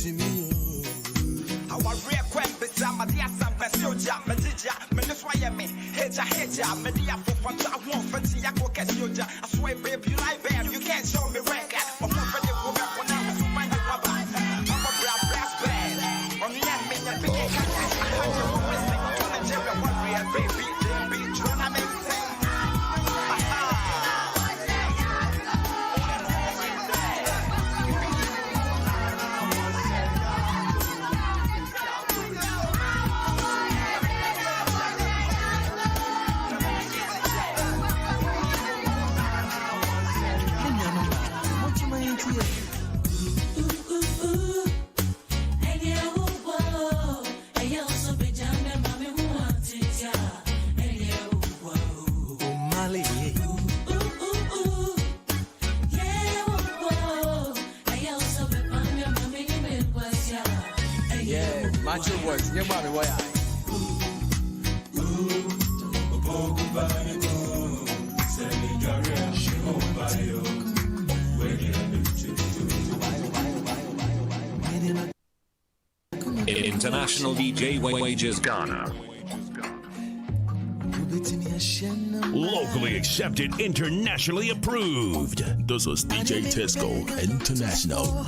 to me. How I request the time of the Assam Pessoja, Medija, Meneswaya, Hedja, Media for Fanta, one for Tiago Cassioja. I swear, baby, you like them, you can't show me record. But one for the woman for now to find the rubber. I'm a brass band. On the end, me, I think I had your woman sing to the Jerry Warrior, baby, trying to make sense. Words, your mommy, why International DJ Wages Ghana. Locally accepted, internationally approved. This is DJ Tesco International.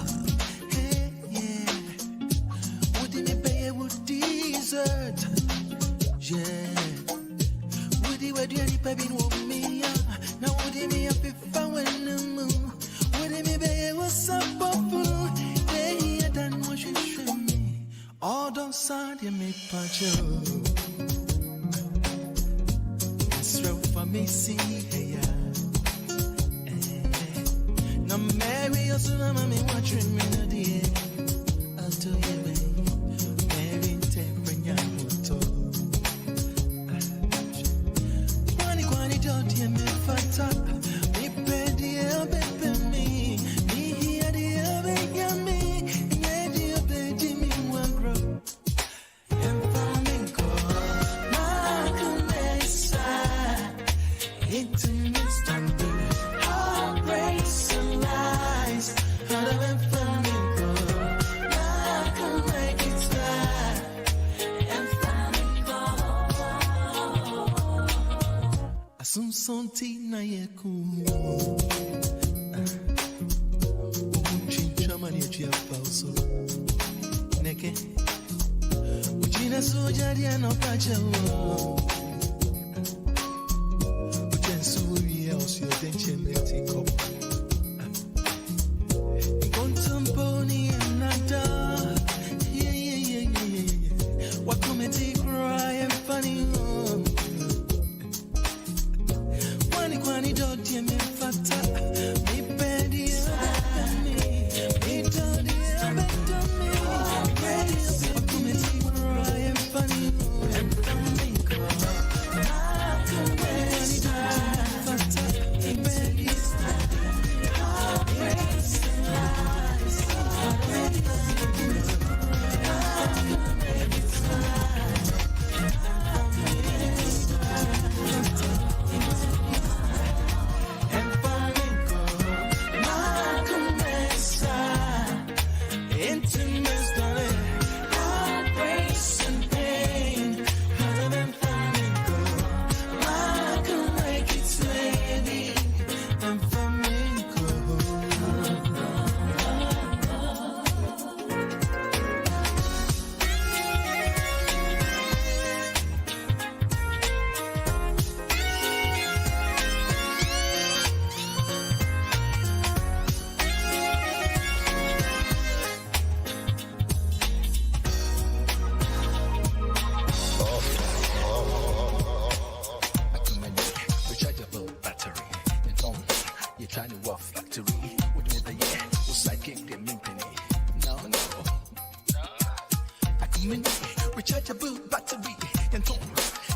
Rechargeable battery.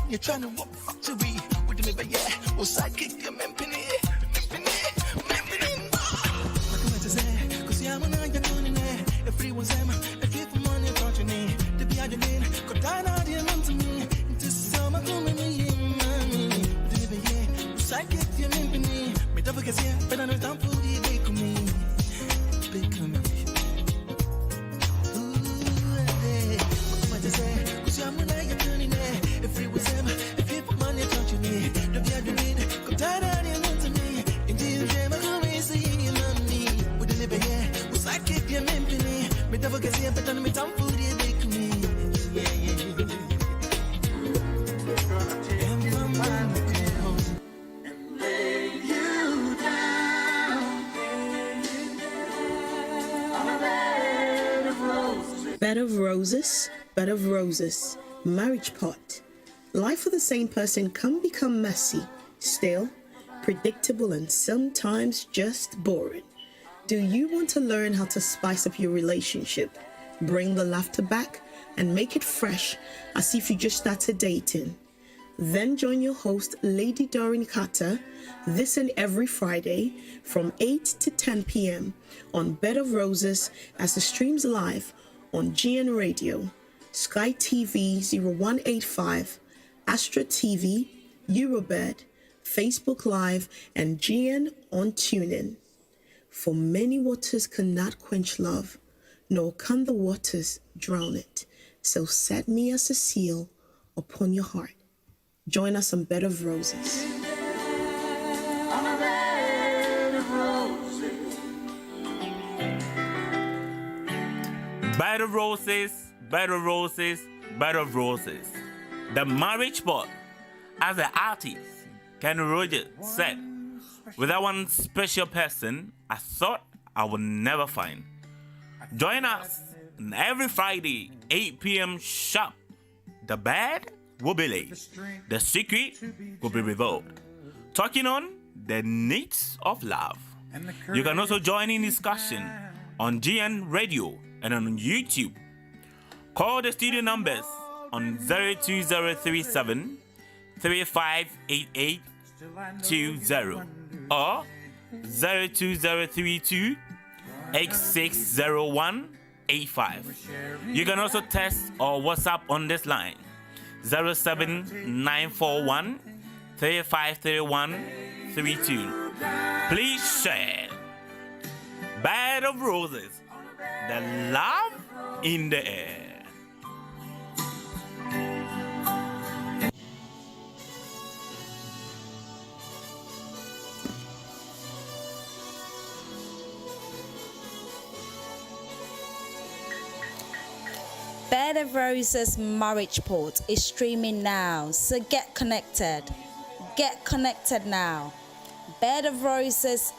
You're trying to walk factory. With me, but yeah, we'll sidekick your menpini. Cause I'm on your money. If it was them, if you for money, what you need. To be on your name, could I not hear to me? Into summer, come in me. With me, yeah, we'll sidekick your menpini. Me double guess, yeah, but I know it's down for the bake me. Bake me. Bed of roses, bed of roses, marriage pot. Life for the same person can become messy, stale, predictable, and sometimes just boring. Do you want to learn how to spice up your relationship, bring the laughter back, and make it fresh as if you just started dating? Then join your host, Lady DOREEN Carter, this and every Friday from 8 to 10 p.m. on Bed of Roses as it streams live on GN Radio, Sky TV 0185, Astra TV, Eurobird, Facebook Live, and GN on TUNEIN. For many waters cannot quench love, nor can the waters drown it. So set me as a seal upon your heart. Join us on Bed of Roses. On a bed of roses. Bed of roses, bed of roses, bed of roses. The marriage pot, as the artist Kenny Rogers said, without one special person, I thought I would never find. Join us every Friday, 8 p.m. sharp. The bed will be laid. The secret will be revealed. Talking on the needs of love. You can also join in discussion on GN Radio and on YouTube. Call the studio numbers on 02037 358820 or 02032 860185. You can also text or WhatsApp on this line 07941 353132. Please share. Bed of Roses, the love in the air. Bed of Roses Marriage Port is streaming now, so get connected. Get connected now. Bed of Roses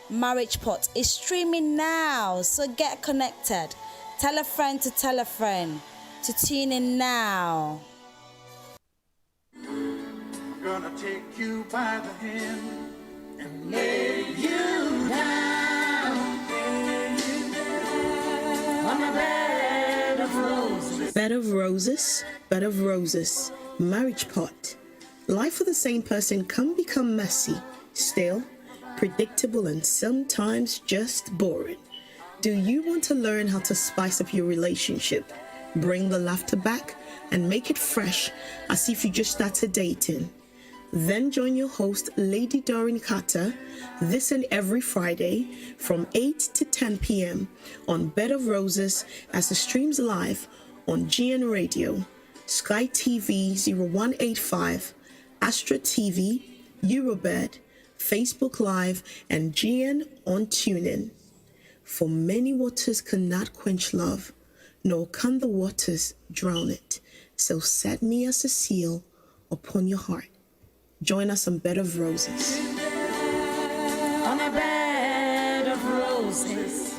Marriage Pot is streaming now, so get connected. Tell a friend to tell a friend to tune in now. I'm gonna take you by the hand and lay you down on a bed of roses. Bed of roses, bed of roses, marriage pot. Life for the same person can become messy, stale, predictable, and sometimes just boring. Do you want to learn how to spice up your relationship, bring the laughter back, and make it fresh as if you just started dating? Then join your host, Lady DOREEN Carter, this and every Friday from 8 to 10 p.m. on Bed of Roses as it streams live on GN Radio, Sky TV 0185, Astra TV, Eurobird, Facebook Live, and GN on TuneIn. For many waters cannot quench love, nor can the waters drown it. So set me as a seal upon your heart. Join us on Bed of Roses. On a bed of roses.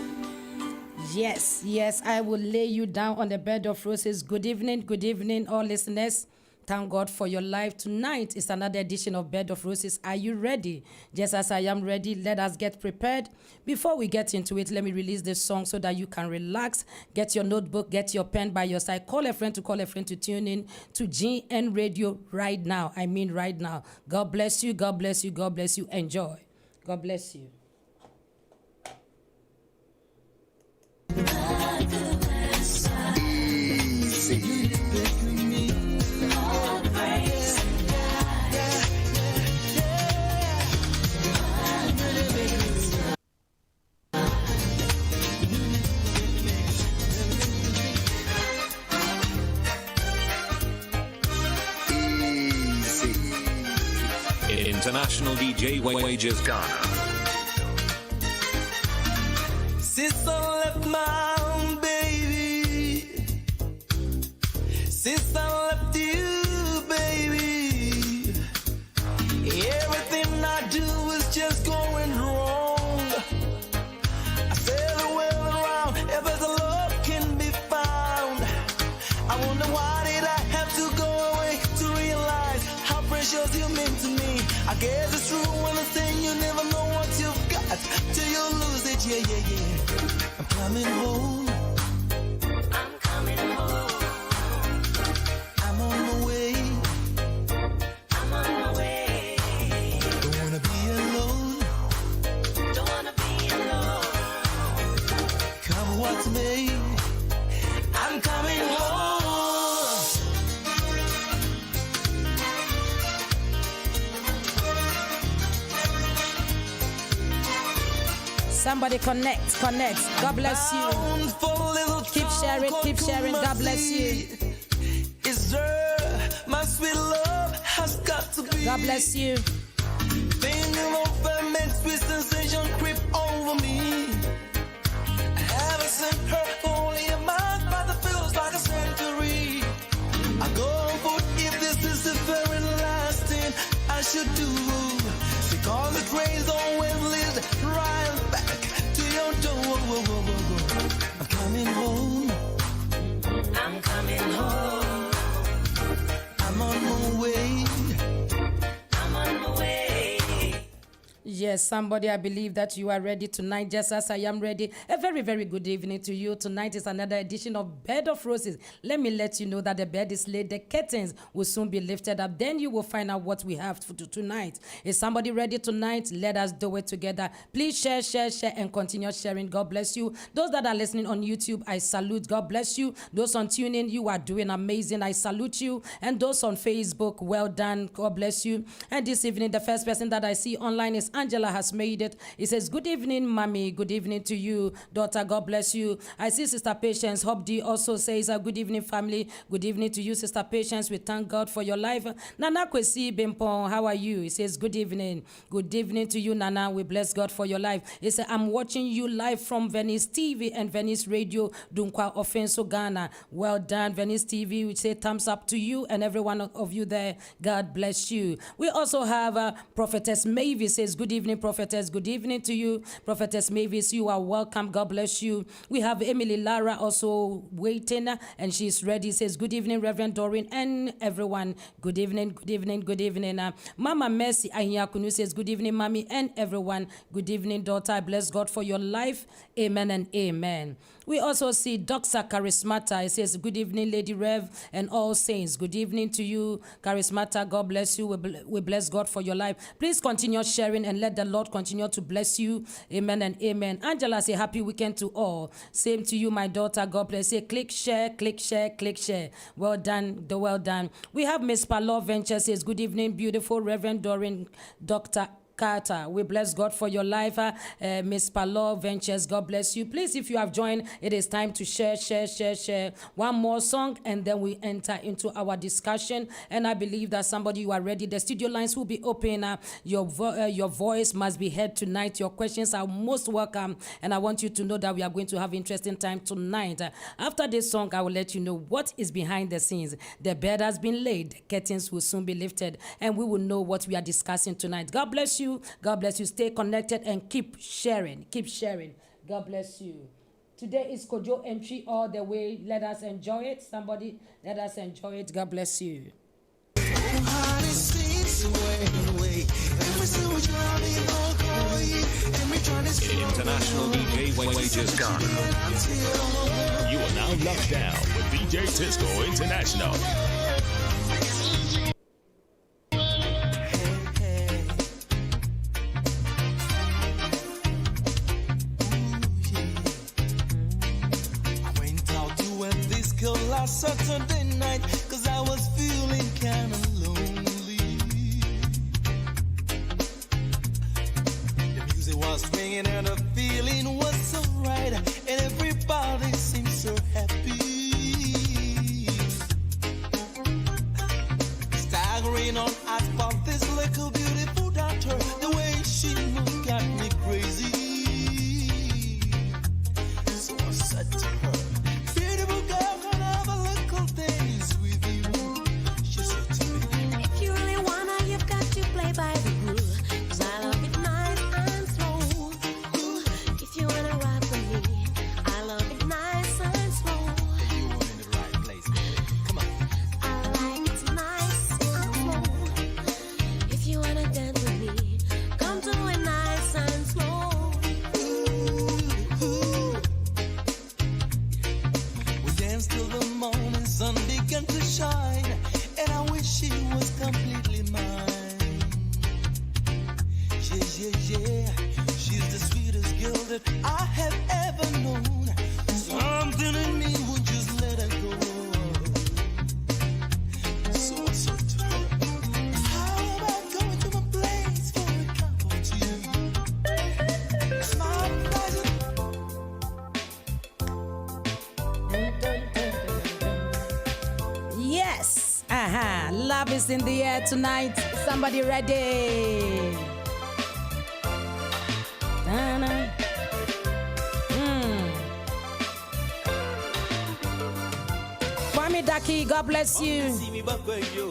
Yes, I will lay you down on the bed of roses. Good evening, all listeners. Thank God for your life. Tonight is another edition of Bed of Roses. Are you ready? Just as I am ready, let us get prepared. Before we get into it, let me release this song so that you can relax. Get your notebook, get your pen by your side. Call a friend to tune in to GN Radio right now. I mean right now. God bless you, God bless you, God bless you. Enjoy. God bless you. International DJ Wages Ghana. Since I left my home, baby. Since I left you, baby. Everything I do is just going wrong. I said the world around, if there's a love can be found. 'cause you're meant to me. I guess it's true when I say you never know what you've got till you lose it. Yeah, yeah, yeah. I'm coming home. I'm coming home. I'm on my way. I'm on my way. Don't wanna be alone. Don't wanna be alone. Come what's me. I'm coming home. Somebody connect. God bless you. Keep sharing. God bless you. Is there my sweet love has got to be. God bless you. Thinking of a man's sweet sensation creep over me. I haven't seen her for only a month, but it feels like a century. I go for if this is the very last thing I should do. Because the train's always leads right back to your door. I'm coming home. I'm coming home. I'm on my way. I'm on my way. Yes, somebody, I believe that you are ready tonight, just as I am ready. A very, very good evening to you. Tonight is another edition of Bed of Roses. Let me let you know that the bed is laid. The curtains will soon be lifted up. Then you will find out what we have to do tonight. Is somebody ready tonight? Let us do it together. Please share, and continue sharing. God bless you. Those that are listening on YouTube, I salute. God bless you. Those on TuneIn, you are doing amazing. I salute you. And those on Facebook, well done. God bless you. And this evening, the first person that I see online is Angela has made it. It says, good evening, mommy. Good evening to you, daughter. God bless you. I see Sister Patience. Hobdi also says, good evening, family. Good evening to you, Sister Patience. We thank God for your life. Nana Kwesi Bimpong, how are you? He says, good evening. Good evening to you, Nana. We bless God for your life. He said, I'm watching you live from Venice TV and Venice Radio, Dunkwa Offenso, Ghana. Well done, Venice TV. We say thumbs up to you and every one of you there. God bless you. We also have Prophetess Mavis says, good evening, Prophetess. Good evening to you, Prophetess Mavis. You are welcome. God bless you. We have Emily Lara also waiting, and she's ready. Says, good evening, Reverend Doreen, and everyone. Good evening, good evening, good evening. Mama Mercy Ahiyakunu says, good evening, Mommy, and everyone. Good evening, daughter. I bless God for your life. Amen and amen. We also see Dr. Charismata. It says, good evening, Lady Rev, and all saints. Good evening to you, Charismata. God bless you. We bless God for your life. Please continue sharing and let the Lord continue to bless you. Amen and amen. Angela, say happy weekend to all. Same to you, my daughter. God bless. Say click, share, click, share, click, share. Well done. Well done. We have Miss Palo Venture says, good evening, beautiful Reverend Doreen, Dr. Carter. We bless God for your life, Miss Palo Ventures. God bless you. Please, if you have joined, it is time to share. One more song, and then we enter into our discussion. And I believe that somebody, you are ready. The studio lines will be open. Your voice must be heard tonight. Your questions are most welcome, and I want you to know that we are going to have interesting time tonight. After this song, I will let you know what is behind the scenes. The bed has been laid. The curtains will soon be lifted, and we will know what we are discussing tonight. God bless you. God bless you. Stay connected and keep sharing. God bless you. Today is Kojo entry all the way. Let us enjoy it. Somebody, let us enjoy it. God bless you. International DJ Wages Ghana. You are now locked down with DJ Tisco International. Last Saturday night, cause I was feeling kinda lonely. The music was swinging and the feeling was so right, and everybody seemed so happy. Staggering on asphalt, this little beautiful daughter, the way she moved got me crazy. So I said to her, beautiful girl, by the groove, 'cause I love it nice and slow. Ooh, if you wanna ride with me, I love it nice and slow. Yeah. She's the sweetest girl that I have ever known. Something in me would just let her go. So I said to her, how about going to my place for a cup of tea? It's my pleasure. Yes. Love is in the air tonight. Somebody ready? Da-na. Kwame Daki, God bless you.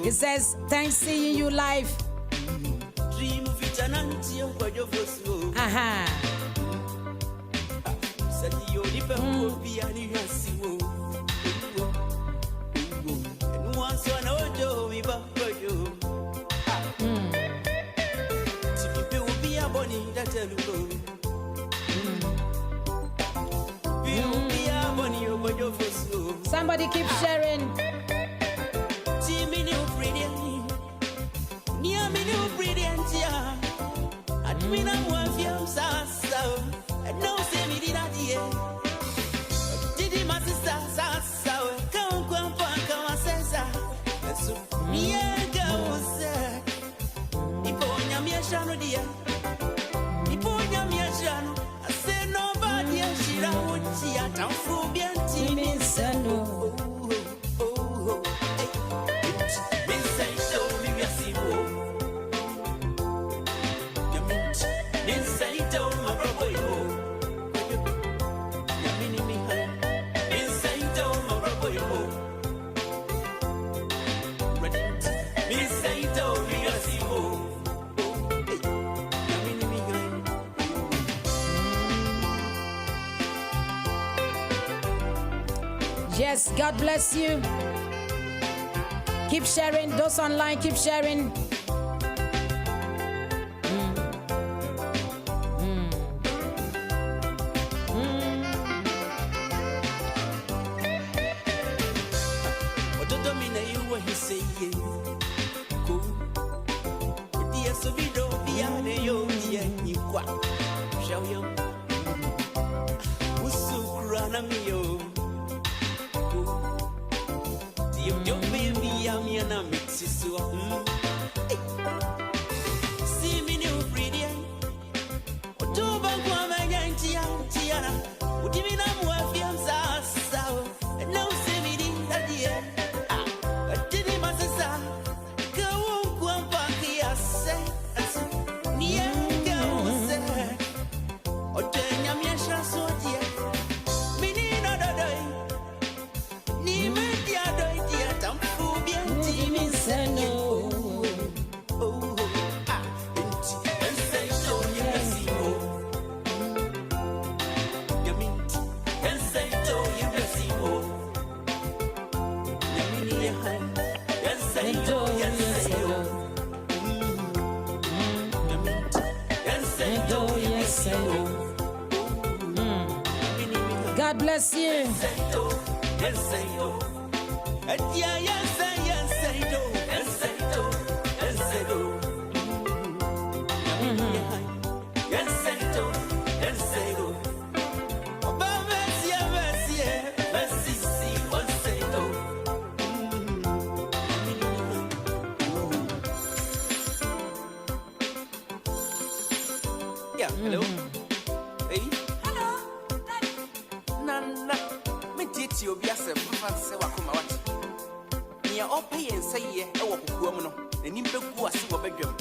He says, thanks seeing you live. Somebody keep sharing. Yes, God bless you. Keep sharing. Those online, keep sharing. God bless you. Hello. Hey. Hello. Nana. Me titi obi asem papa se wakoma wati. Nia ope yen say ye e wo kokuam no. Nanim beku ase wo badwam.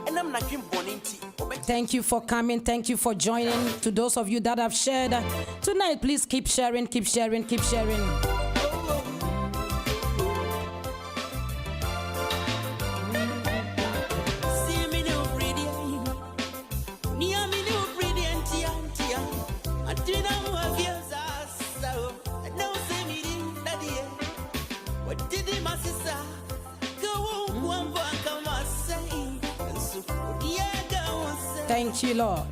Enam na dwem bone nti. Thank you for coming. Thank you for joining. To those of you that have shared tonight, please keep sharing, keep sharing, keep sharing. Thank you, Lord.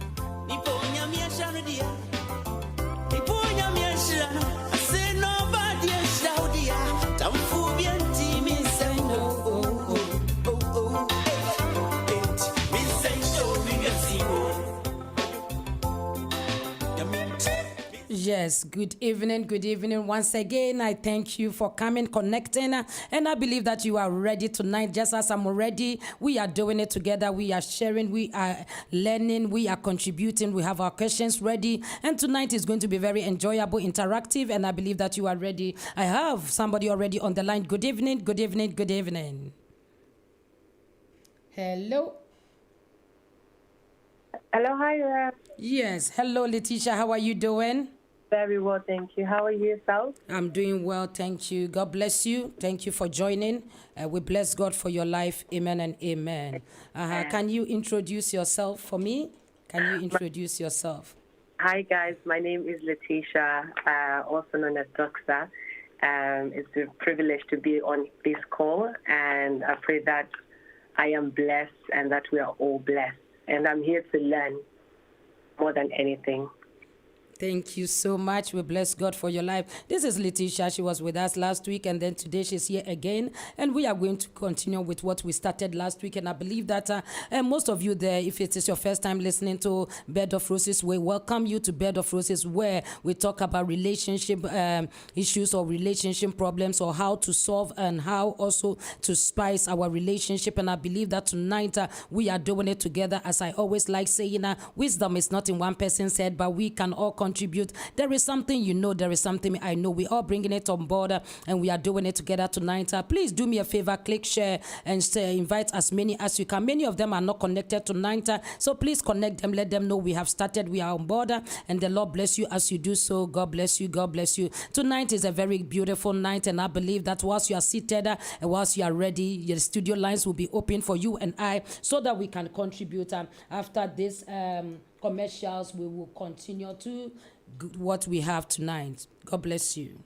Yes, good evening, good evening. Once again, I thank you for coming, connecting, and I believe that you are ready tonight. Just as I'm ready, we are doing it together. We are sharing, we are learning, we are contributing. We have our questions ready, and tonight is going to be very enjoyable, interactive, and I believe that you are ready. I have somebody already on the line. Good evening, good evening, good evening. Hello. Hello, hi there. Yes, hello, Letitia. How are you doing? Very well, thank you. How are you yourself? I'm doing well, thank you. God bless you. Thank you for joining. We bless God for your life. Amen and amen. Can you introduce yourself for me? Can you introduce yourself? Hi, guys. My name is Letitia, also known as Doxa. It's a privilege to be on this call, and I pray that I am blessed and that we are all blessed. And I'm here to learn more than anything. Thank you so much. We bless God for your life. This is Letitia. She was with us last week, and then today she's here again. And we are going to continue with what we started last week. And I believe that most of you there, if it is your first time listening to Bed of Roses, we welcome you to Bed of Roses, where we talk about relationship issues or relationship problems, or how to solve and how also to spice our relationship. And I believe that tonight we are doing it together. As I always like saying, wisdom is not in one person's head, but we can all contribute. There is something you know, there is something I know. We are bringing it on board, and we are doing it together tonight. Please do me a favor, click share and invite as many as you can. Many of them are not connected tonight, so please connect them. Let them know we have started, we are on board, and the Lord bless you as you do so. God bless you. God bless you. Tonight is a very beautiful night, and I believe that whilst you are seated and whilst you are ready, your studio lines will be open for you and I, so that we can contribute. After this commercials, we will continue to what we have tonight. God bless you.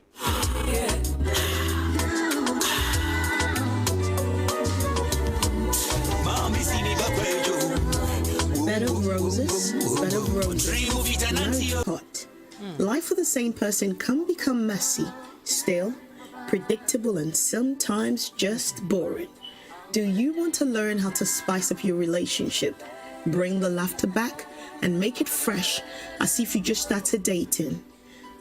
Bed of roses, bed of roses, marriage pot. Life for the same person can become messy, stale, predictable, and sometimes just boring. Do you want to learn how to spice up your relationship, bring the laughter back, and make it fresh as if you just started dating?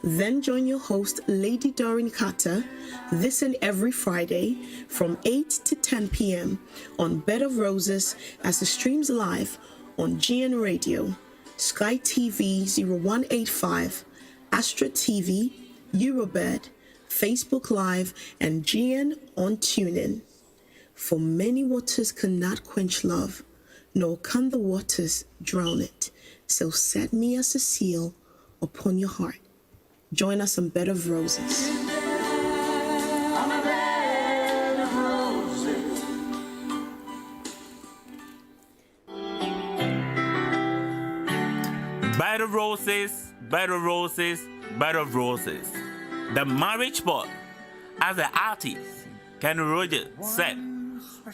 Then join your host, Lady DOREEN Carter, this and every Friday from 8 to 10 p.m. on Bed of Roses, as it streams live on GN Radio, Sky TV 0185, Astra TV, Eurobed, Facebook Live, and GN on TUNEIN. For many waters cannot quench love, nor can the waters drown it. So set me as a seal upon your heart. Join us on Bed of Roses. Bed of Roses, Bed of Roses, Bed of Roses. The marriage pot, as the artist Kenny Rogers said,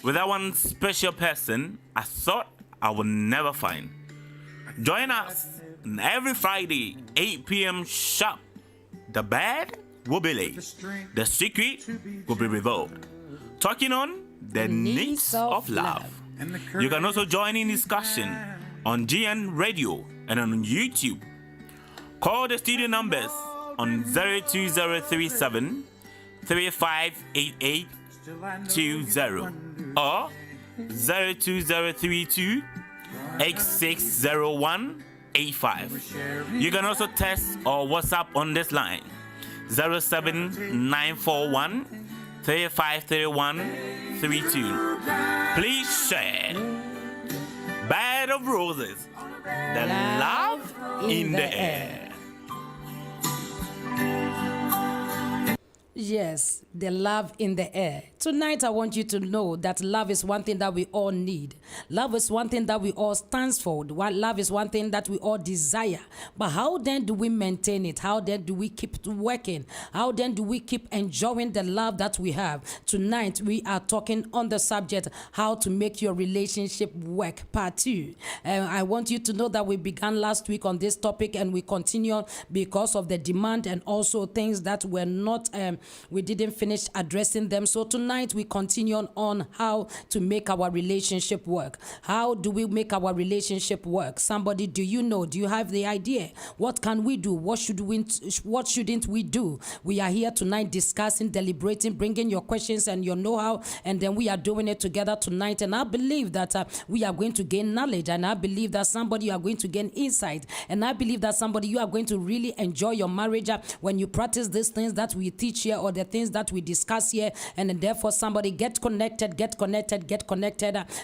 without one special person I thought I would never find. Join us every Friday, 8 p.m. sharp. The bed will be laid. The secret will be revealed. Talking on the needs of love. You can also join in discussion on GN Radio and on YouTube. Call the studio numbers on 02037 358820 or 02032 860185. You can also text or WhatsApp on this line 07941 353132. Please share. Bed of Roses, the love in the air. Yes, the love in the air. Tonight, I want you to know that love is one thing that we all need. Love is one thing that we all stand for. Love is one thing that we all desire. But how then do we maintain it? How then do we keep working? How then do we keep enjoying the love that we have? Tonight, we are talking on the subject, how to make your relationship work, part 2. I want you to know that we began last week on this topic, and we continue because of the demand and also things that were not we didn't finish addressing them. So tonight we continue on how to make our relationship work. How do we make our relationship work? Somebody, do you know? Do you have the idea? What can we do? What shouldn't we do? We are here tonight discussing, deliberating, bringing your questions and your know-how, and then we are doing it together tonight. And I believe that we are going to gain knowledge, and I believe that somebody, you are going to gain insight, and I believe that somebody, you are going to really enjoy your marriage when you practice these things that we teach here, or the things that we discuss here. And therefore, somebody, get connected.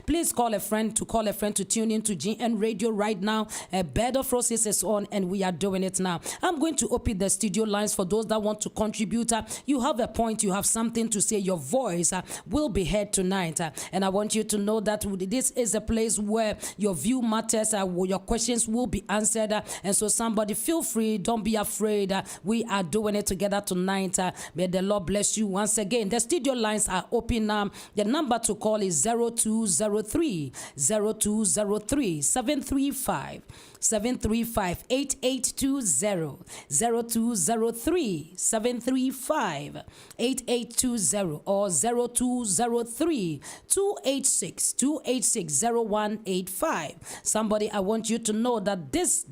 Please call a friend to tune in to GN Radio right now. A Bed of Roses is on, and we are doing it now. I'm going to open the studio lines for those that want to contribute. You have a point, you have something to say, your voice will be heard tonight. And I want you to know that this is a place where your view matters, your questions will be answered. And so somebody, feel free, don't be afraid. We are doing it together tonight. May the Lord bless you once again. The studio lines are open now. The number to call is 0203 735 8820, 0203 735 8820, or 0203 286 0185. Somebody, I want you to know that this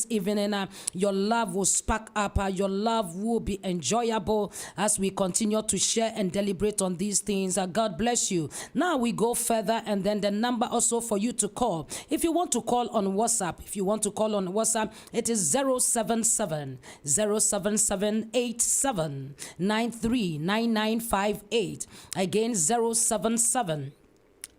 evening, your love will spark up, your love will be enjoyable as we continue to share and deliberate on these things. God bless you. Now we go further, and then the number also for you to call. If you want to call on WhatsApp, it is 077 87 93 9958. Again, 077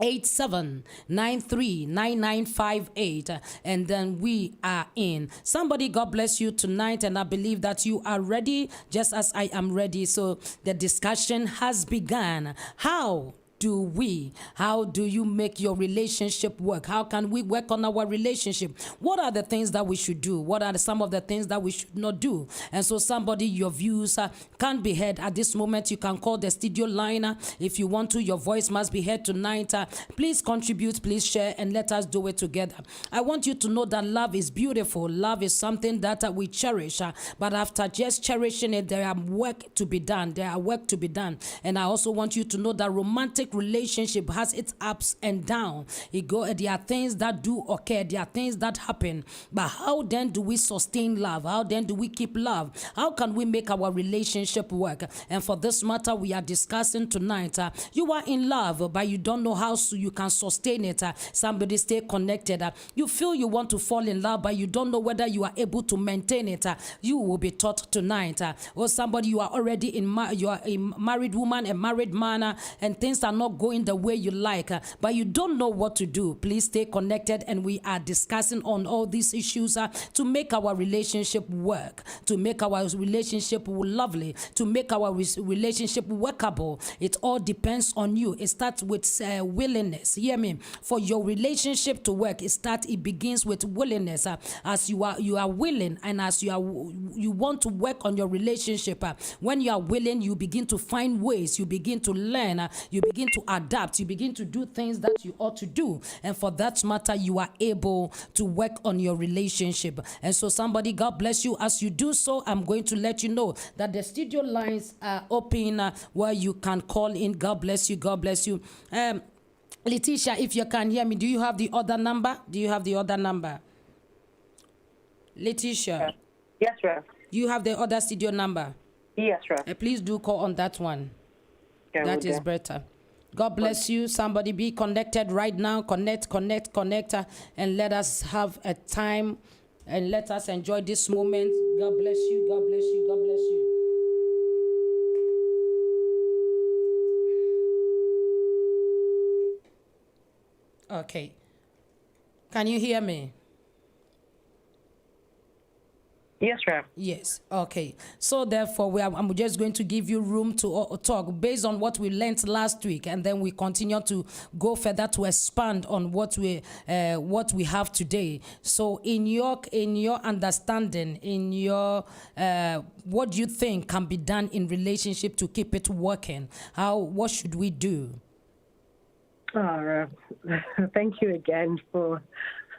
87939958, and then we are in. Somebody, God bless you tonight, and I believe that you are ready just as I am ready. So the discussion has begun. How do you make your relationship work? How can we work on our relationship? What are the things that we should do? What are some of the things that we should not do? And so somebody, your views can be heard at this moment. You can call the studio line if you want to. Your voice must be heard tonight. Please contribute, please share, and let us do it together. I want you to know that love is beautiful. Love is something that we cherish, but after just cherishing it, there are work to be done. And I also want you to know that romantic relationship has its ups and downs. There are things that do occur, there are things that happen, but how then do we sustain love? How then do we keep love? How can we make our relationship work? And for this matter, we are discussing tonight. You are in love, but you don't know how you can sustain it. Somebody, stay connected. You feel you want to fall in love, but you don't know whether you are able to maintain it. You will be taught tonight. Or somebody, you are already you are a married woman, a married man, and things are not going the way you like, but you don't know what to do. Please stay connected, and we are discussing on all these issues to make our relationship work, to make our relationship lovely, to make our relationship workable. It all depends on you. It starts with willingness. Hear me? For your relationship to work, it begins with willingness. As you are willing, and as you want to work on your relationship, when you are willing, you begin to find ways, you begin to learn, you begin to adapt, you begin to do things that you ought to do, and for that matter, you are able to work on your relationship. And so somebody, God bless you. As you do so, I'm going to let you know that the studio lines are open where you can call in. God bless you. Letitia, if you can hear me, do you have the other number? Letitia? Yes, sir. You have the other studio number? Yes, sir. Please do call on that one. Yeah, that is better. God bless you. Somebody, be connected right now. Connect, and let us have a time, and let us enjoy this moment. God bless you. Okay. Can you hear me? Yes, sir. Yes. Okay. So therefore, I'm just going to give you room to talk based on what we learned last week, and then we continue to go further to expand on what we have today. So, in your understanding, what do you think can be done in relationship to keep it working? What should we do? Thank you again for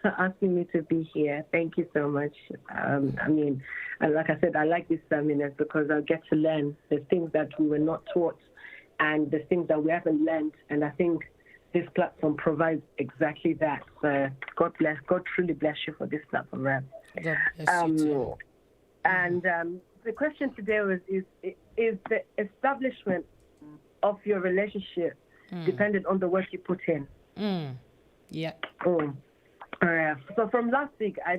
asking me to be here. Thank you so much. I mean, like I said, I like this seminars because I get to learn the things that we were not taught and the things that we haven't learned. And I think this platform provides exactly that. So God truly bless you for this platform, Rev. God bless you too. And the question today is the establishment of your relationship dependent on the work you put in? Yeah. So from last week, I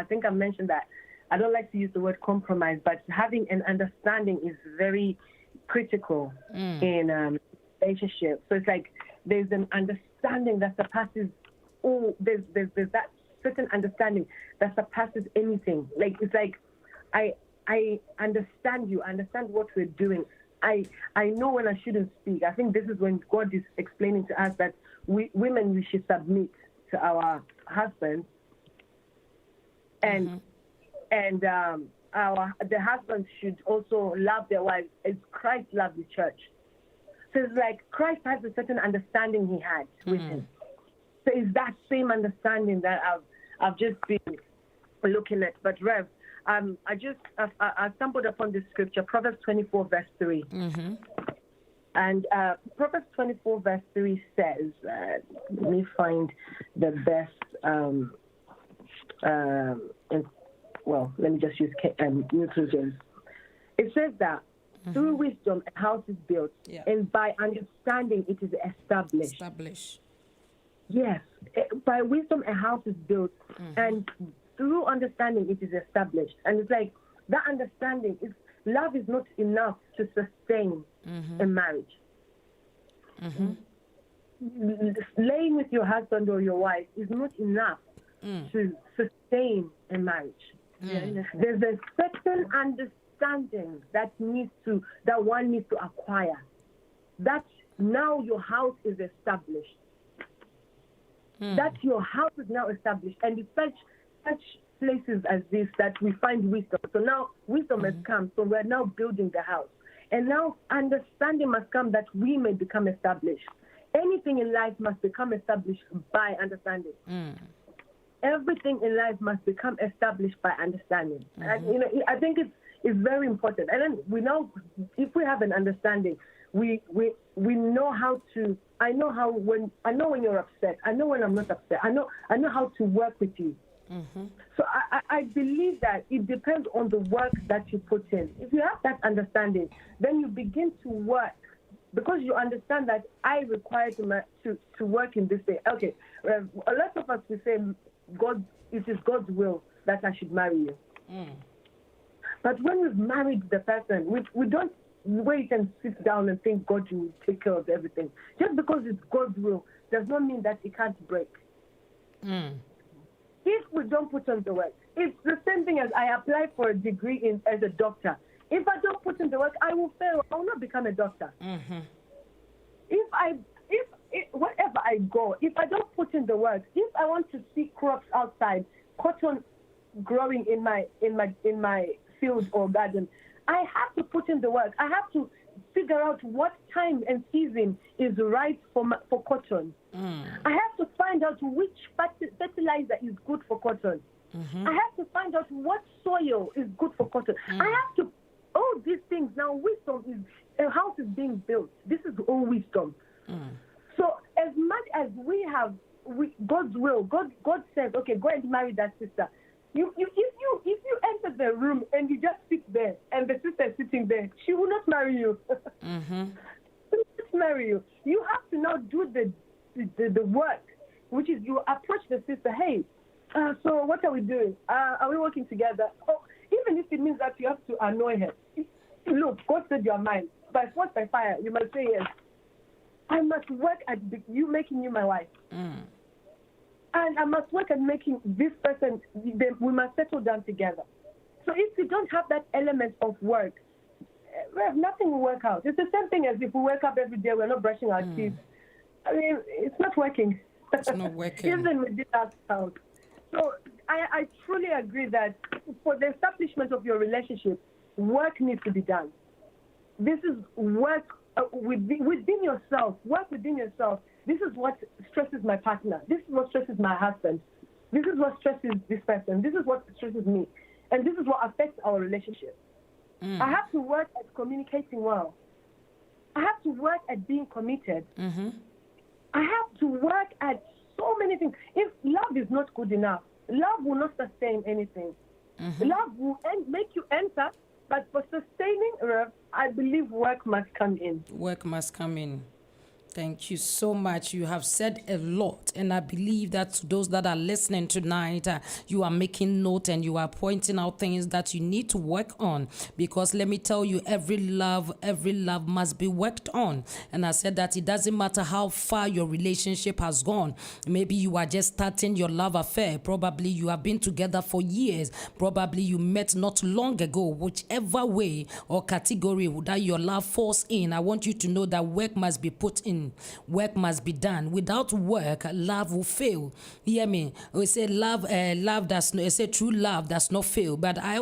think I mentioned that I don't like to use the word compromise, but having an understanding is very critical in relationship. So it's like there's an understanding that surpasses all. There's that certain understanding that surpasses anything. Like it's like I understand you, understand what we're doing. I know when I shouldn't speak. I think this is when God is explaining to us that women, we should submit to our husbands, and the husbands should also love their wives as Christ loved the church. So it's like Christ has a certain understanding he had with him. So it's that same understanding that I've just been looking at. But Rev, I stumbled upon this scripture, Proverbs 24 verse 3. And Proverbs 24 verse 3 says, let me find the best, let me just use New King James. It says that through wisdom a house is built, and by understanding it is established. Yes, by wisdom a house is built, and through understanding it is established. And it's like that understanding is love is not enough to sustain a marriage. Laying with your husband or your wife is not enough to sustain a marriage. There's a certain understanding that one needs to acquire. That now your house is established. That your house is now established, and it's such places as this that we find wisdom. So now wisdom has come, so we're now building the house. And now understanding must come that we may become established. Anything in life must become established by understanding. Everything in life must become established by understanding. And, I think it's very important. And then we know if we have an understanding, we know how to. I know when you're upset. I know when I'm not upset. I know how to work with you. So I believe that it depends on the work that you put in. If you have that understanding, then you begin to work because you understand that I require to work in this way. Okay, a lot of us will say, it is God's will that I should marry you. But when we've married the person, we don't wait and sit down and think God will take care of everything. Just because it's God's will does not mean that it can't break. If we don't put on the work, it's the same thing as I apply for a degree as a doctor. If I don't put in the work, I will fail. I will not become a doctor. Wherever I go, if I don't put in the work, if I want to see crops outside, cotton growing in my field or garden, I have to put in the work. I have to figure out what time and season is right for cotton. I have to find out which fertilizer is good for cotton. I have to find out what soil is good for cotton. I have to, all these things. Now wisdom is, a house is being built. This is all wisdom. So as much as we have God's will, God says, okay, go and marry that sister. If you enter the room and you just sit there and the sister is sitting there, she will not marry you. She will not marry you. You have to now do the work, which is you approach the sister. Hey, so what are we doing? Are we working together? Oh, even if it means that you have to annoy her. Look, God said you are mine. By force, by fire, you must say yes. I must work at you making you my wife. And I must work at making this person, we must settle down together. So if we don't have that element of work, nothing will work out. It's the same thing as if we wake up every day, we're not brushing our teeth. I mean, it's not working. It's not working. Even with this house. So I truly agree that for the establishment of your relationship, work needs to be done. This is work within yourself. Work within yourself. This is what stresses my partner. This is what stresses my husband. This is what stresses this person. This is what stresses me. And this is what affects our relationship. I have to work at communicating well. I have to work at being committed. I have to work at so many things. If love is not good enough, love will not sustain anything. Love will make you enter, but for sustaining, I believe work must come in. Work must come in. Thank you so much. You have said a lot, and I believe that to those that are listening tonight, you are making note and you are pointing out things that you need to work on. Because let me tell you, every love must be worked on. And I said that it doesn't matter how far your relationship has gone. Maybe you are just starting your love affair. Probably you have been together for years. Probably you met not long ago. Whichever way or category that your love falls in, I want you to know that work must be put in. Work must be done. Without work, love will fail. Hear me? We say true love does not fail. But I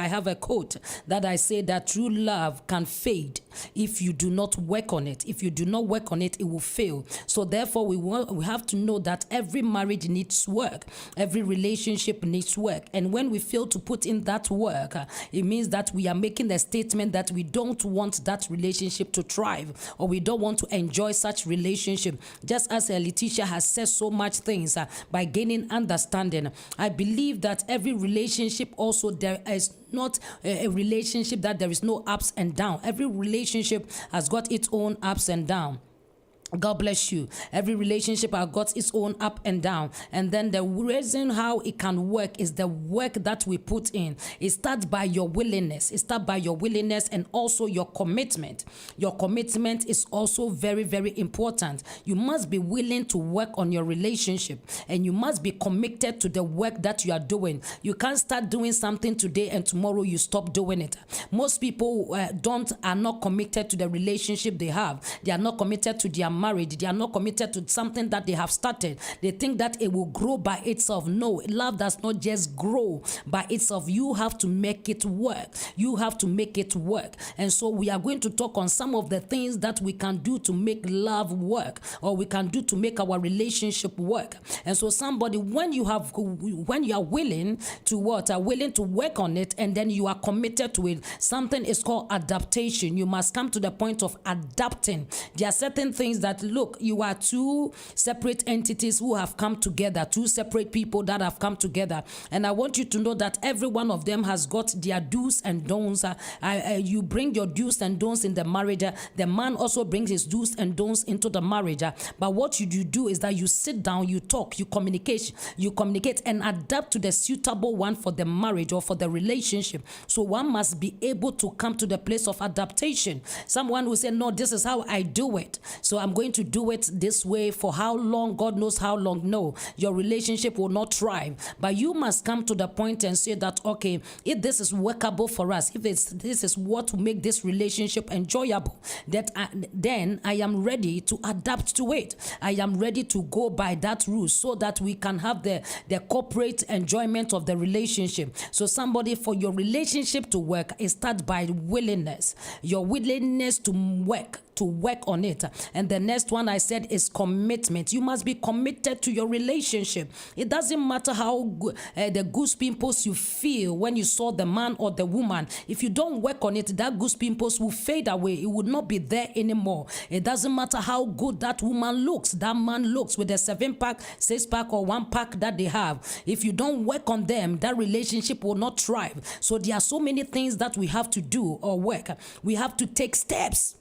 have a quote that I say that true love can fade if you do not work on it. If you do not work on it, it will fail. So therefore, we have to know that every marriage needs work. Every relationship needs work. And when we fail to put in that work, it means that we are making a statement that we don't want that relationship to thrive, or we don't want to enjoy such relationship. Just as Letitia has said so much things by gaining understanding, I believe that every relationship also, there is not a relationship that there is no ups and downs. Every relationship has got its own ups and downs. God bless you. Every relationship has got its own up and down. And then the reason how it can work is the work that we put in. It starts by your willingness. It starts by your willingness and also your commitment. Your commitment is also very, very important. You must be willing to work on your relationship, and you must be committed to the work that you are doing. You can't start doing something today and tomorrow you stop doing it. Most people are not committed to the relationship they have. They are not committed to their married. They are not committed to something that they have started. They think that it will grow by itself. No, love does not just grow by itself. You have to make it work. You have to make it work. And so we are going to talk on some of the things that we can do to make love work, or we can do to make our relationship work. And so somebody, when you are willing to willing to work on it, and then you are committed to it, something is called adaptation. You must come to the point of adapting. There are certain things that, look, you are two separate entities who have come together, two separate people that have come together. And I want you to know that every one of them has got their do's and don'ts. You bring your do's and don'ts in the marriage. The man also brings his do's and don'ts into the marriage. But what you do is that you sit down, you talk, you communicate and adapt to the suitable one for the marriage or for the relationship. So one must be able to come to the place of adaptation. Someone will say, no, this is how I do it, so I'm going to do it this way. For how long? God knows how long. No, your relationship will not thrive. But you must come to the point and say that, okay, if this is workable for us, if this is what will make this relationship enjoyable, then I am ready to adapt to it. I am ready to go by that rule so that we can have the corporate enjoyment of the relationship. So somebody, for your relationship to work, it starts by willingness. Your willingness to work on it. And the next one I said is commitment. You must be committed to your relationship. It doesn't matter how the goose pimples you feel when you saw the man or the woman. If you don't work on it, that goose pimples will fade away. It will not be there anymore. It doesn't matter how good that woman looks, that man looks, with a 7-pack, 6-pack, or 1-pack that they have. If you don't work on them, that relationship will not thrive. So there are so many things that we have to do or work. We have to take steps.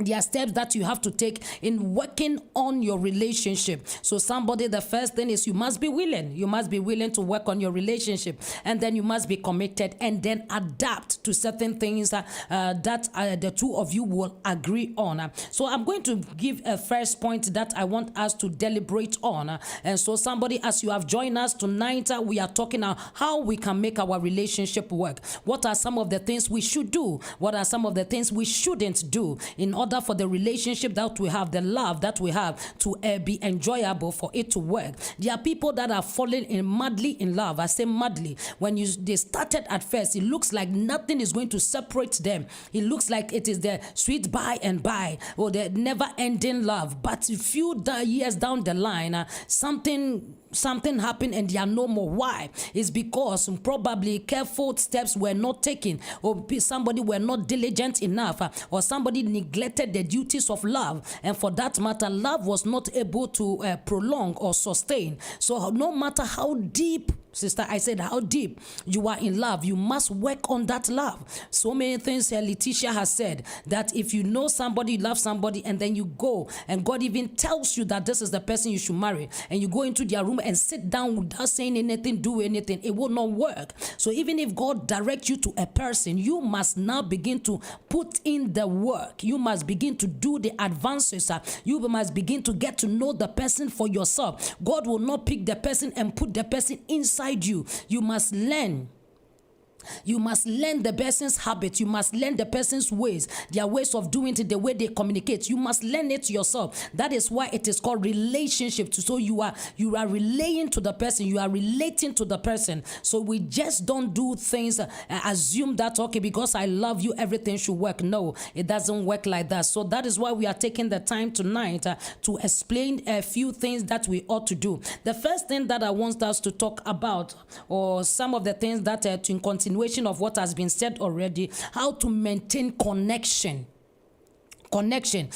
There are steps that you have to take in working on your relationship. So somebody, the first thing is you must be willing. You must be willing to work on your relationship. And then you must be committed and then adapt to certain things that the two of you will agree on. So I'm going to give a first point that I want us to deliberate on. And so somebody, as you have joined us tonight, we are talking about how we can make our relationship work. What are some of the things we should do? What are some of the things we shouldn't do in order for the relationship that we have, the love that we have, to be enjoyable, for it to work? There are people that are falling madly in love. I say madly. When they started at first, it looks like nothing is going to separate them. It looks like it is the sweet by and by, or the never-ending love. But a few years down the line, something something happened and they are no more. Why? It's because probably careful steps were not taken, or somebody were not diligent enough, or somebody neglected the duties of love, and for that matter, love was not able to prolong or sustain. So no matter how deep, sister, I said how deep you are in love, you must work on that love. So many things Letitia has said, that if you know somebody, you love somebody, and then you go and God even tells you that this is the person you should marry, and you go into their room and sit down without saying anything, do anything, it will not work. So even if God directs you to a person, you must now begin to put in the work. You must begin to do the advances. You must begin to get to know the person for yourself. God will not pick the person and put the person inside you. You must learn. You must learn the person's habits. You must learn the person's ways, their ways of doing it, the way they communicate. You must learn it yourself. That is why it is called relationship. So you are relaying to the person. You are relating to the person. So we just don't do things, assume that, okay, because I love you, everything should work. No, it doesn't work like that. So that is why we are taking the time tonight to explain a few things that we ought to do. The first thing that I want us to talk about, or some of the things that in continuation of what has been said already, how to maintain connection. Connection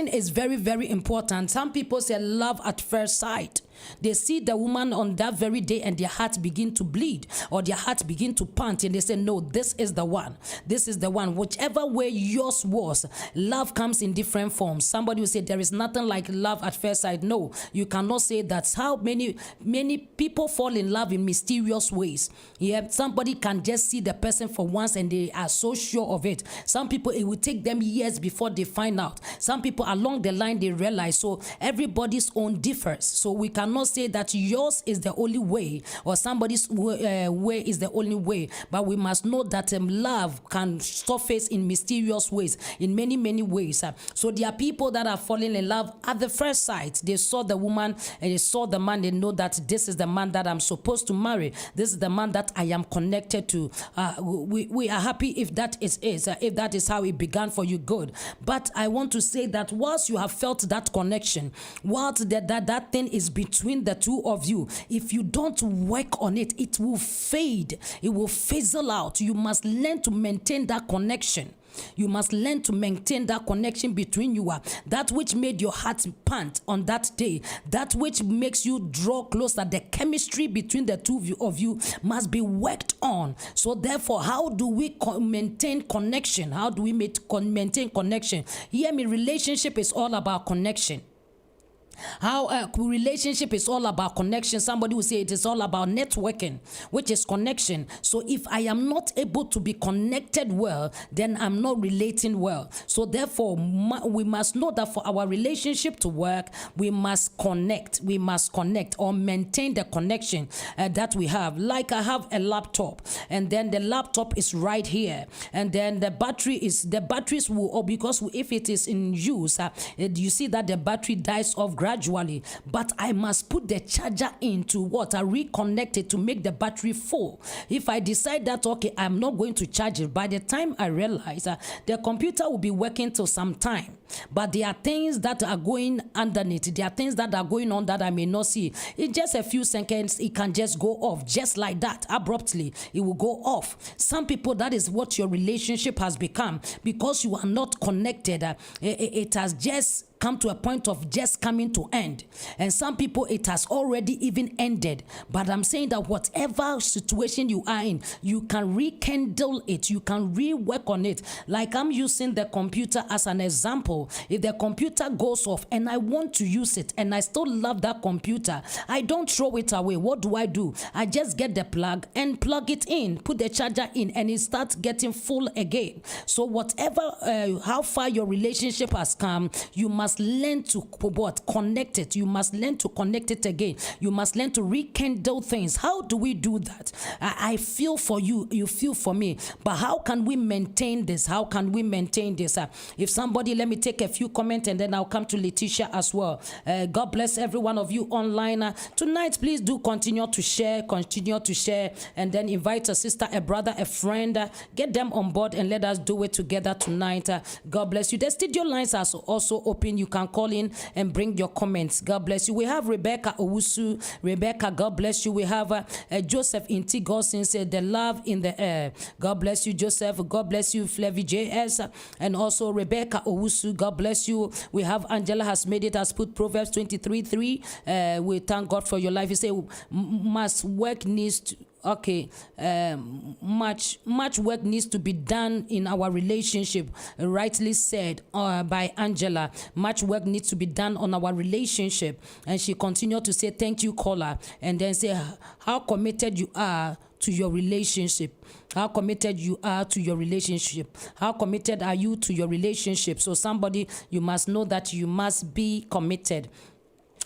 is very, very important. Some people say love at first sight. They see the woman on that very day and their heart begin to bleed, or their heart begin to pant, and they say, no, this is the one. This is the one. Whichever way yours was, love comes in different forms. Somebody will say there is nothing like love at first sight. No, you cannot say that. How many people fall in love in mysterious ways. Yeah, somebody can just see the person for once and they are so sure of it. Some people, it will take them years before they find out. Some people along the line, they realize. So everybody's own differs. So we cannot say that yours is the only way, or somebody's way is the only way, but we must know that love can surface in mysterious ways, in many, many ways. So there are people that are falling in love at the first sight. They saw the woman and they saw the man. They know that this is the man that I'm supposed to marry. This is the man that I am connected to. We are happy if that is how it began for you, good. But I want to say that once you have felt that connection, once that thing is between the two of you, if you don't work on it, it will fade. It will fizzle out. You must learn to maintain that connection. You must learn to maintain that connection between you. That which made your heart pant on that day, that which makes you draw closer, the chemistry between the two of you must be worked on. So therefore, how do we maintain connection? How do we maintain connection? Hear me, relationship is all about connection. How a relationship is all about connection. Somebody will say it is all about networking, which is connection. So if I am not able to be connected well, then I'm not relating well. So therefore, we must know that for our relationship to work, we must connect. We must connect or maintain the connection that we have. Like I have a laptop, and then the laptop is right here, and then the batteries will, because if it is in use, you see that the battery dies off gradually, but I must put the charger in to reconnect it to make the battery full. If I decide that, okay, I'm not going to charge it, by the time I realize the computer will be working till some time, but there are things that are going underneath, there are things that are going on that I may not see. In just a few seconds, it can just go off, just like that, abruptly, it will go off. Some people, that is what your relationship has become, because you are not connected. It has just come to a point of just coming to end. And some people, it has already even ended. But I'm saying that whatever situation you are in, you can rekindle it, you can rework on it. Like I'm using the computer as an example. If the computer goes off and I want to use it and I still love that computer, I don't throw it away. What do? I just get the plug and plug it in, put the charger in, and it starts getting full again. So whatever, how far your relationship has come, you must learn to connect it. You must learn to connect it again. You must learn to rekindle things. How do we do that? I feel for you, you feel for me. But how can we maintain this? How can we maintain this? If somebody, let me take a few comments and then I'll come to Letitia as well. God bless every one of you online. Tonight, please do continue to share, and then invite a sister, a brother, a friend. Get them on board and let us do it together tonight. God bless you. The studio lines are also open. you can call in and bring your comments. God bless you. We have Rebecca Owusu. Rebecca, God bless you. We have Joseph Inti Gosin said the love in the air. God bless you, Joseph. God bless you, Flavie JS. And also Rebecca Owusu. God bless you. We have Angela has made it, has put Proverbs 23:3. We thank God for your life. You say much work needs to, much work needs to be done in our relationship, rightly said by Angela. Much work needs to be done on our relationship. And she continued to say, thank you, caller, and then say how committed you are to your relationship. How committed you are to your relationship. How committed are you to your relationship? So somebody, you must know that you must be committed.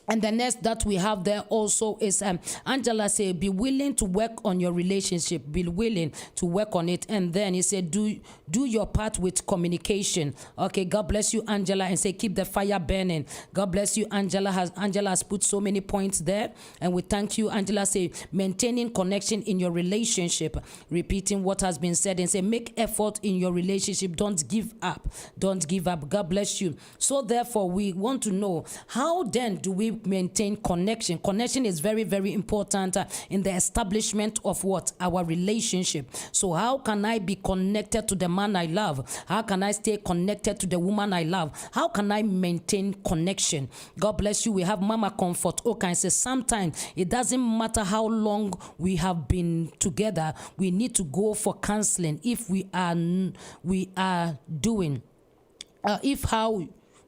And the next that we have there also is Angela say, be willing to work on your relationship. Be willing to work on it. And then he said, do your part with communication. Okay, God bless you, Angela, and say, keep the fire burning. God bless you, Angela. Angela has put so many points there, and we thank you. Angela say, maintaining connection in your relationship. Repeating what has been said and say, make effort in your relationship. Don't give up. Don't give up. God bless you. So therefore, we want to know, how then do we maintain connection? Connection is very, very important in the establishment of what? Our relationship. So how can I be connected to the man I love? How can I stay connected to the woman I love? How can I maintain connection? God bless you. We have Mama Comfort. Okay, and says sometimes it doesn't matter how long we have been together. We need to go for counseling if we are doing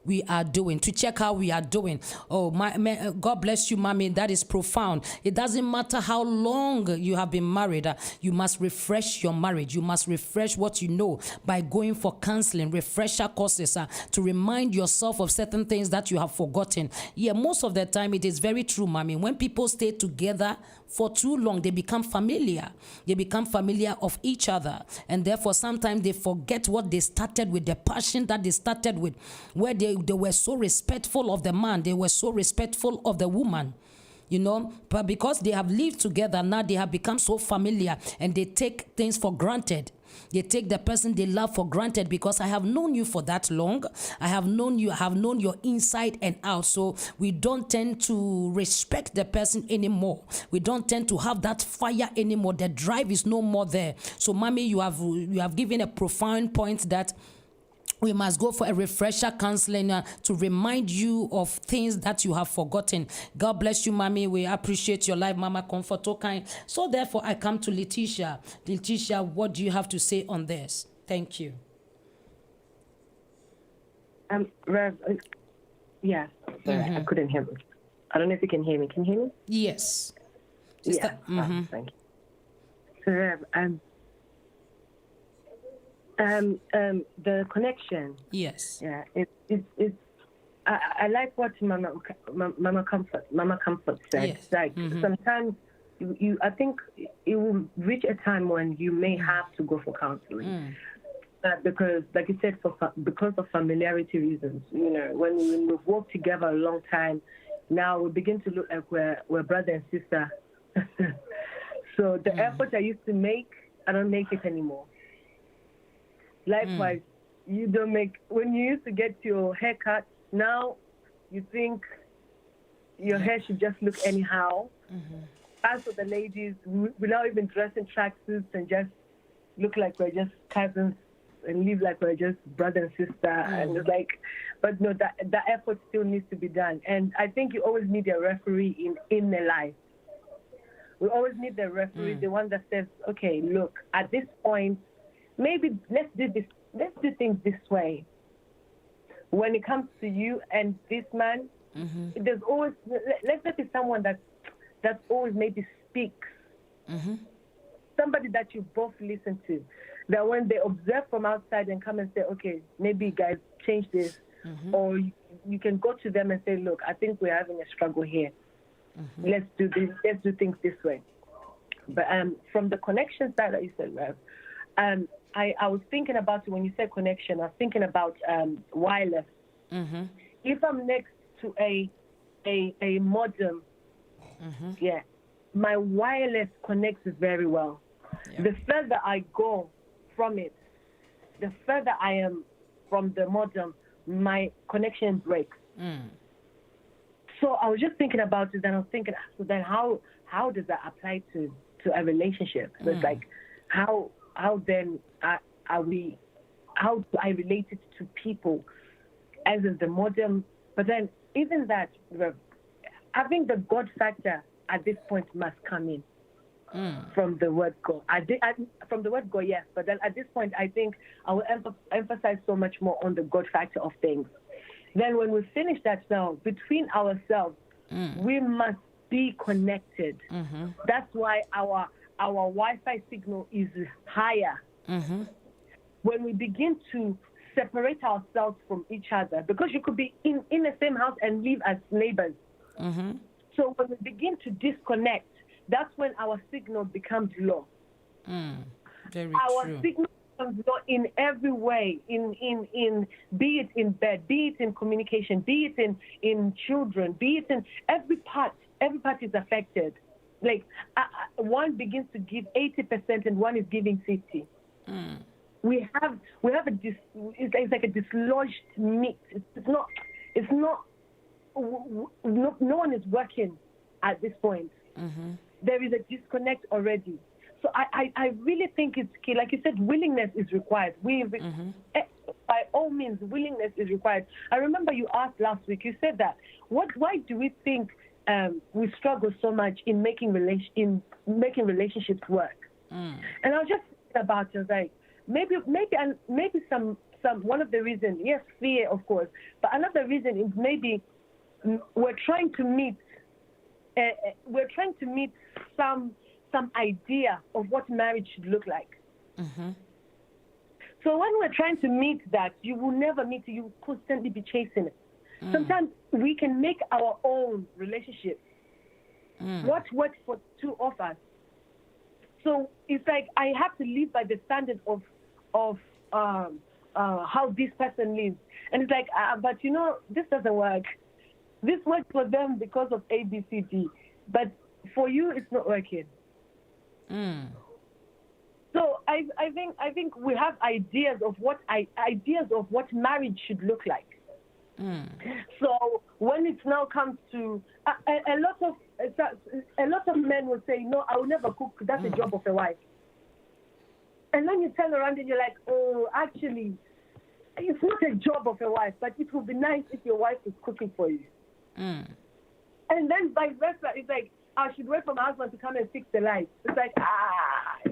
we are doing, to check how we are doing. Oh, God bless you, mommy. That is profound. It doesn't matter how long you have been married. You must refresh your marriage. You must refresh what you know by going for counseling, refresher courses to remind yourself of certain things that you have forgotten. Yeah, most of the time it is very true, mommy. When people stay together for too long, they become familiar. They become familiar of each other. And therefore, sometimes they forget what they started with, the passion that they started with, where they were so respectful of the man, they were so respectful of the woman. You know, but because they have lived together, now they have become so familiar and they take things for granted. They take the person they love for granted because I have known you for that long. I have known you, I have known your inside and out. So we don't tend to respect the person anymore. We don't tend to have that fire anymore. The drive is no more there. So, mommy, you have given a profound point that we must go for a refresher counseling to remind you of things that you have forgotten. God bless you, mommy. We appreciate your life, Mama Comfort. Okay. So therefore, I come to Letitia. Letitia, what do you have to say on this? Thank you. Rev, yeah, sorry, I couldn't hear me. I don't know if you can hear me. Can you hear me? Yes. Sister, yeah. Thank you. So, Rev, the connection. Yes. Yeah. It's. I like what Mama Comfort said. Yes. Like sometimes I think it will reach a time when you may have to go for counseling. Because, like you said, because of familiarity reasons. You know, when we've worked together a long time, now we begin to look like we're brother and sister. So the effort I used to make, I don't make it anymore. Likewise, you don't make, when you used to get your hair cut, now you think your hair should just look anyhow. As for the ladies, we now even dress in tracksuits and just look like we're just cousins and live like we're just brother and sister. And it's like, but no, that effort still needs to be done. And I think you always need a referee in the life. We always need the referee, the one that says, okay, look, at this point, maybe let's do things this way. When it comes to you and this man, there's always, let's be someone that always maybe speaks. Somebody that you both listen to. That when they observe from outside and come and say, okay, maybe guys change this. Or you can go to them and say, look, I think we're having a struggle here. Let's do this. Let's do things this way. But from the connection side that you said, Rev, I was thinking about it when you said connection. I was thinking about wireless. If I'm next to a modem, yeah, my wireless connects very well. Yeah. The further I go from it, the further I am from the modem, my connection breaks. So I was just thinking about it, and I was thinking, so then how does that apply to a relationship? So it's like, how then how do I relate it to people as in the modern? But then even that, I think the God factor at this point must come in from the word God. From the word God, yes. But then at this point, I think I will emphasize so much more on the God factor of things. Then when we finish that now, between ourselves, we must be connected. That's why our Wi-Fi signal is higher. When we begin to separate ourselves from each other, because you could be in the same house and live as neighbors. So when we begin to disconnect, that's when our signal becomes low. Very our true. signal becomes low in every way, in be it in bed, be it in communication, be it in children, be it in every part is affected. Like one begins to give 80% and one is giving 50%. We have it's like a dislodged meat. It's not no one is working at this point. There is a disconnect already. So I really think it's key. Like you said, willingness is required. By all means, willingness is required. I remember you asked last week, you said that, why do we think we struggle so much in making relationships work? And I was just thinking about it, like, maybe some one of the reasons, yes, fear, of course, but another reason is maybe we're trying to meet some idea of what marriage should look like. So when we're trying to meet that, you will never meet it. You will constantly be chasing it. Sometimes we can make our own relationship. What works for two of us. So it's like I have to live by the standard of how this person lives. And it's like, but this doesn't work. This works for them because of A, B, C, D. But for you, it's not working. So I think we have ideas of what marriage should look like. So when it now comes to a lot of men will say, no, I will never cook. That's the job of a wife. And then you turn around and you're like, oh, actually, it's not a job of a wife, but it would be nice if your wife is cooking for you. And then vice versa, it's like, I should wait for my husband to come and fix the lights. It's like,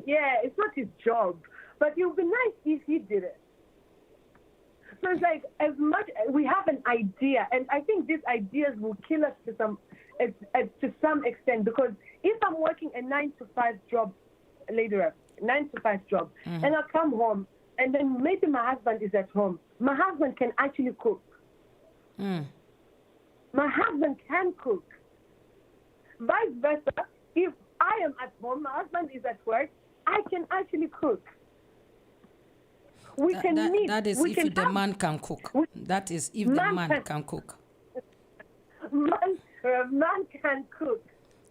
yeah, it's not his job, but it would be nice if he did it. So it's like, as much we have an idea, and I think these ideas will kill us to some extent, because if I'm working a 9-to-5 job, later, 9-to-5 job, and I come home, and then maybe my husband is at home. My husband can actually cook. My husband can cook. Vice versa, if I am at home, my husband is at work, I can actually cook. We can meet. That is if the man can cook. That is if the man can cook. Man can cook.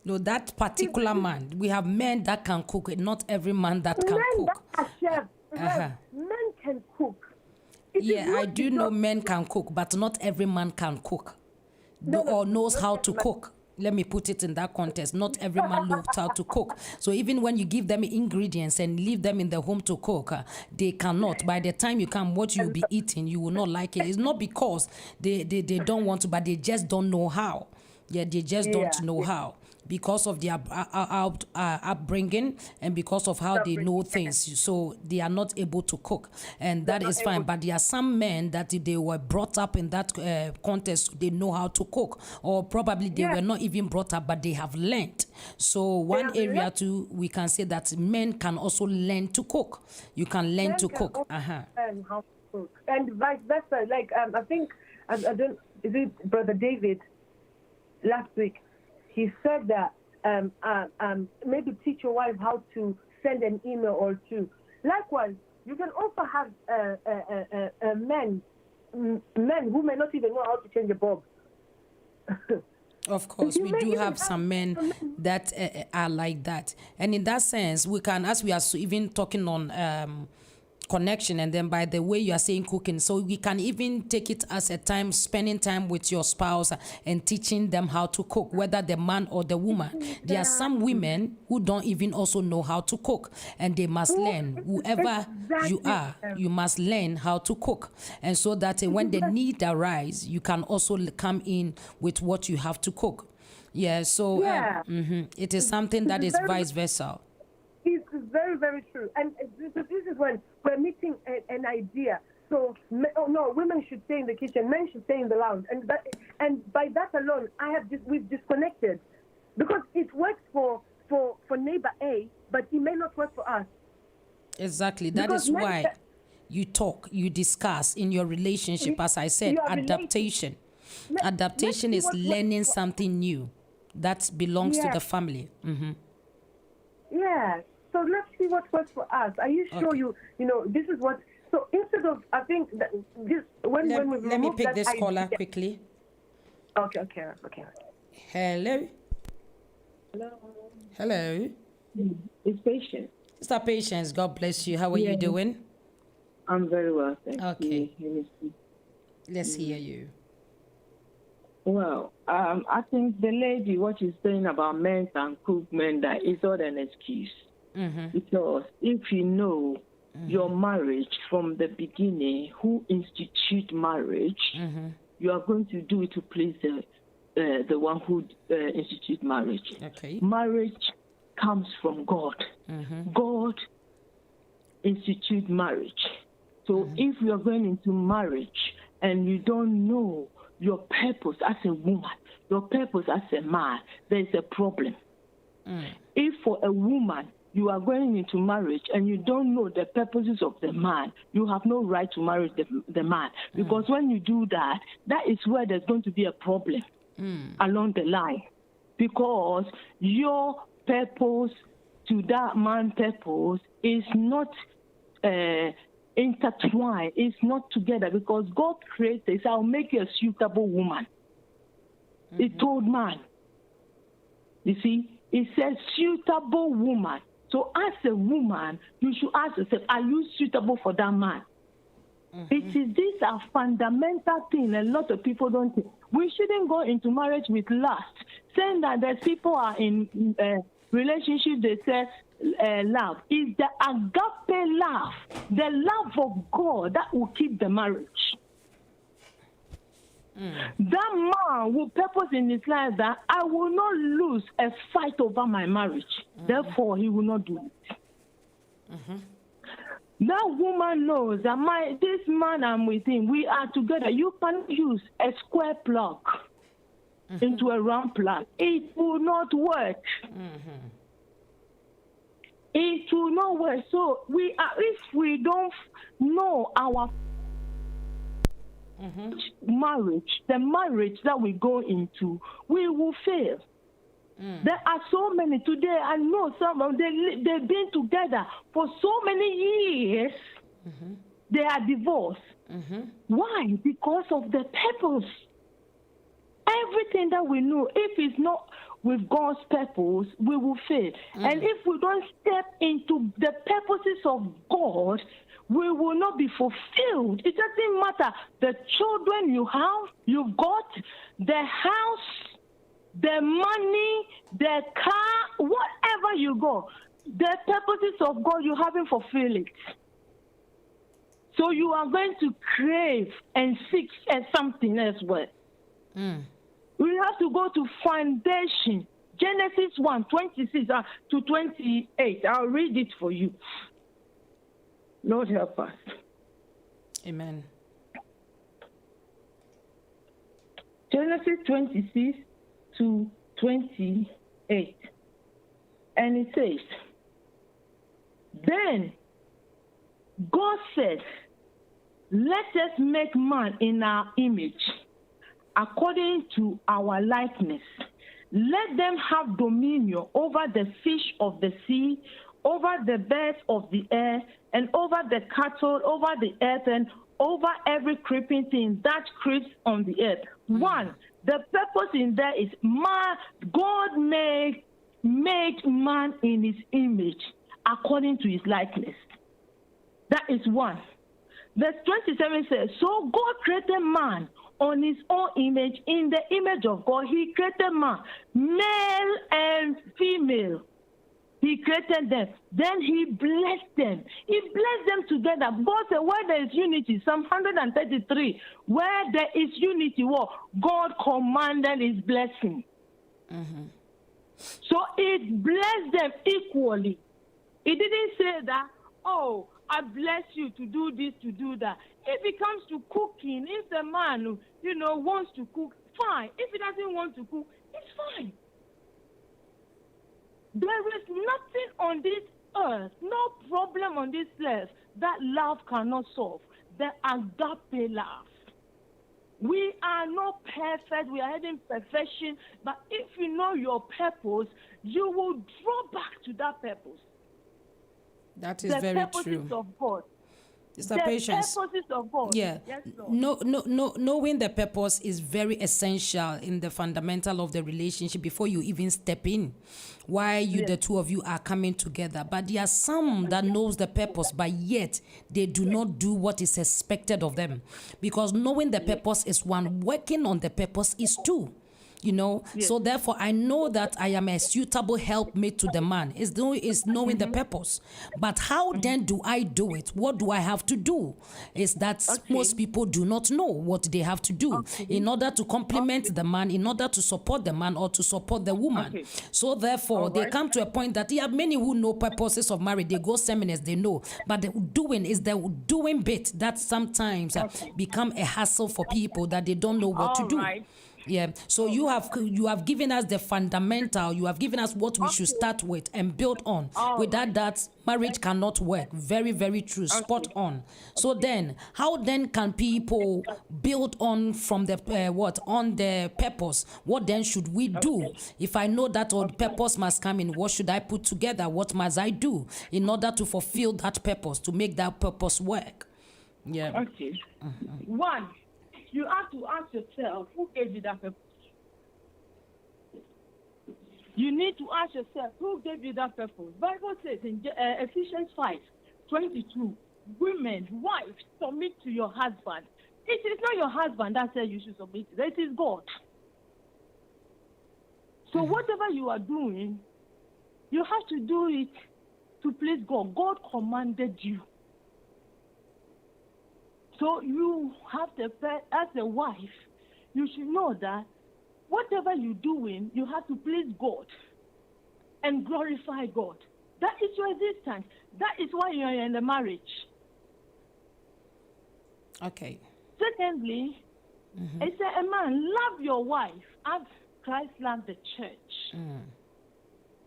No, that particular man. We have men that can cook. Not every man that can cook. That are chefs. Men can cook. I do know men can cook, but not every man can cook. Or knows how to cook. Let me put it in that context. Not every man knows how to cook. So even when you give them ingredients and leave them in the home to cook, they cannot. By the time you come, what you'll be eating, you will not like it. It's not because they don't want to, but they just don't know how. Yeah, they just don't know how. Because of their upbringing and because of how they know things. So they are not able to cook. And that is fine. But there are some men that they were brought up in that context, they know how to cook. Or probably they were not even brought up, but they have learned. So one area too, we can say that men can also learn to cook. You can learn to cook. Learn how to cook. And vice versa. Like, I think, is it Brother David last week? He said that maybe teach your wife how to send an email or two. Likewise, you can also have men who may not even know how to change a bulb. Of course, we do have some men that are like that. And in that sense, we can, as we are even talking on connection, and then by the way you are saying cooking, so we can even take it as a time spending time with your spouse and teaching them how to cook, whether the man or the woman. There are some women who don't even also know how to cook, and they must learn. Whoever you are, you must learn how to cook, and so that when the need arises, you can also come in with what you have to cook. Yeah, so it is something that is vice versa. It's very, very true. And this is when we're meeting an idea. So, women should stay in the kitchen, men should stay in the lounge. And by that alone, we've disconnected. Because it works for neighbor A, but it may not work for us. Exactly. That is why you talk, you discuss in your relationship. As I said, adaptation. Adaptation is learning something new that belongs to the family. Yeah. So let's see what works for us. Are you sure you know, this is what... So instead of, I think, that this, when we let me pick this caller quickly. Okay. Hello. Hello. It's Patience. Mr. Patience, God bless you. How are you doing? I'm very well, thank you. Okay. Let's hear you. Well, I think the lady, what she's saying about men and cook men, that is not an excuse. Because if you know your marriage from the beginning, who institute marriage, you are going to do it to please the one who institute marriage. Okay. Marriage comes from God. God institute marriage. So if you are going into marriage and you don't know your purpose as a woman, your purpose as a man, there is a problem. If for a woman, you are going into marriage and you don't know the purposes of the man, you have no right to marry the man. Because when you do that, that is where there's going to be a problem along the line. Because your purpose to that man's purpose is not intertwined, it's not together. Because God created, I'll make you a suitable woman. He told man. You see, it says suitable woman. So as a woman, you should ask yourself, are you suitable for that man? It is this a fundamental thing a lot of people don't think. We shouldn't go into marriage with lust. Saying that there's people are in relationship, they say love. It's the agape love, the love of God that will keep the marriage. That man will purpose in his life that I will not lose a fight over my marriage. Therefore, he will not do it. That woman knows that this man I'm with him, we are together. You can use a square plug into a round plug. It will not work. It will not work. So if we don't know our marriage, the marriage that we go into, we will fail. There are so many today. I know some of them, they've been together for so many years. They are divorced. Why? Because of the purpose. Everything that we know, if it's not with God's purpose, we will fail. And if we don't step into the purposes of God, we will not be fulfilled. It doesn't matter the children you have, you've got, the house, the money, the car, whatever you go, the purposes of God, you haven't fulfilled it. So you are going to crave and seek something else. We have to go to foundation. Genesis 1:26 to 28. I'll read it for you. Lord help us. Amen. Genesis 26 to 28. And it says, then God said, let us make man in our image, according to our likeness. Let them have dominion over the fish of the sea, over the birds of the air, and over the cattle, over the earth, and over every creeping thing that creeps on the earth. One, the purpose in there is man. God made man in his image, according to his likeness. That is one. Verse 27 says, so God created man on his own image. In the image of God, he created man, male and female. He created them. Then he blessed them. He blessed them together. God said, where there is unity, Psalm 133, where there is unity, what? God commanded his blessing. So it blessed them equally. It didn't say that, oh, I bless you to do this, to do that. If it comes to cooking, if the man, wants to cook, fine. If he doesn't want to cook, it's fine. There is nothing on this earth, no problem on this earth that love cannot solve. The agape love. We are not perfect. We are heading perfection. But if you know your purpose, you will draw back to that purpose. That is very true. The purposes of God. It's the patience. Purposes of God. Yeah. Yes, Lord. Knowing the purpose is very essential in the fundamental of the relationship before you even step in. Why the two of you are coming together. But there are some that knows the purpose, but yet they do not do what is expected of them. Because knowing the purpose is one, working on the purpose is two. So therefore I know that I am a suitable helpmate to the man. Is knowing the purpose. But how then do I do it? What do I have to do? Is that most people do not know what they have to do in order to complement the man, in order to support the man or to support the woman. So therefore they come to a point that many who know purposes of marriage, they go seminars, they know. But the doing bit that sometimes become a hassle for people that they don't know what to do. Yeah, so you have given us the fundamental. You have given us what we should start with and build on. Without that, marriage cannot work. Very, very true. Spot on. So then, how then can people build on from the on the purpose? What then should we do? If I know that purpose must come in, what should I put together? What must I do in order to fulfill that purpose, to make that purpose work? Yeah. Okay. One. You have to ask yourself, who gave you that purpose? You need to ask yourself, who gave you that purpose? Bible says in Ephesians 5:22, women, wives, submit to your husband. It is not your husband that says you should submit. It is God. So whatever you are doing, you have to do it to please God. God commanded you. So you have to, as a wife, you should know that whatever you're doing, you have to please God and glorify God. That is your existence. That is why you are in the marriage. Okay. Secondly, it said, a man, love your wife as Christ loved the church.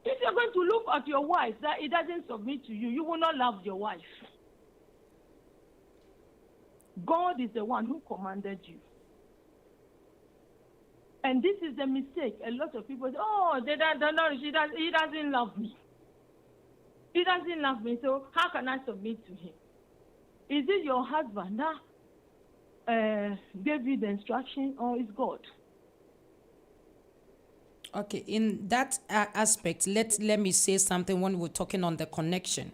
If you're going to look at your wife that it doesn't submit to you, you will not love your wife. God is the one who commanded you. And this is the mistake. A lot of people say, oh, he doesn't love me. He doesn't love me, so how can I submit to him? Is it your husband that gave you the instruction, or is God? Okay, in that aspect, let me say something when we're talking on the connection.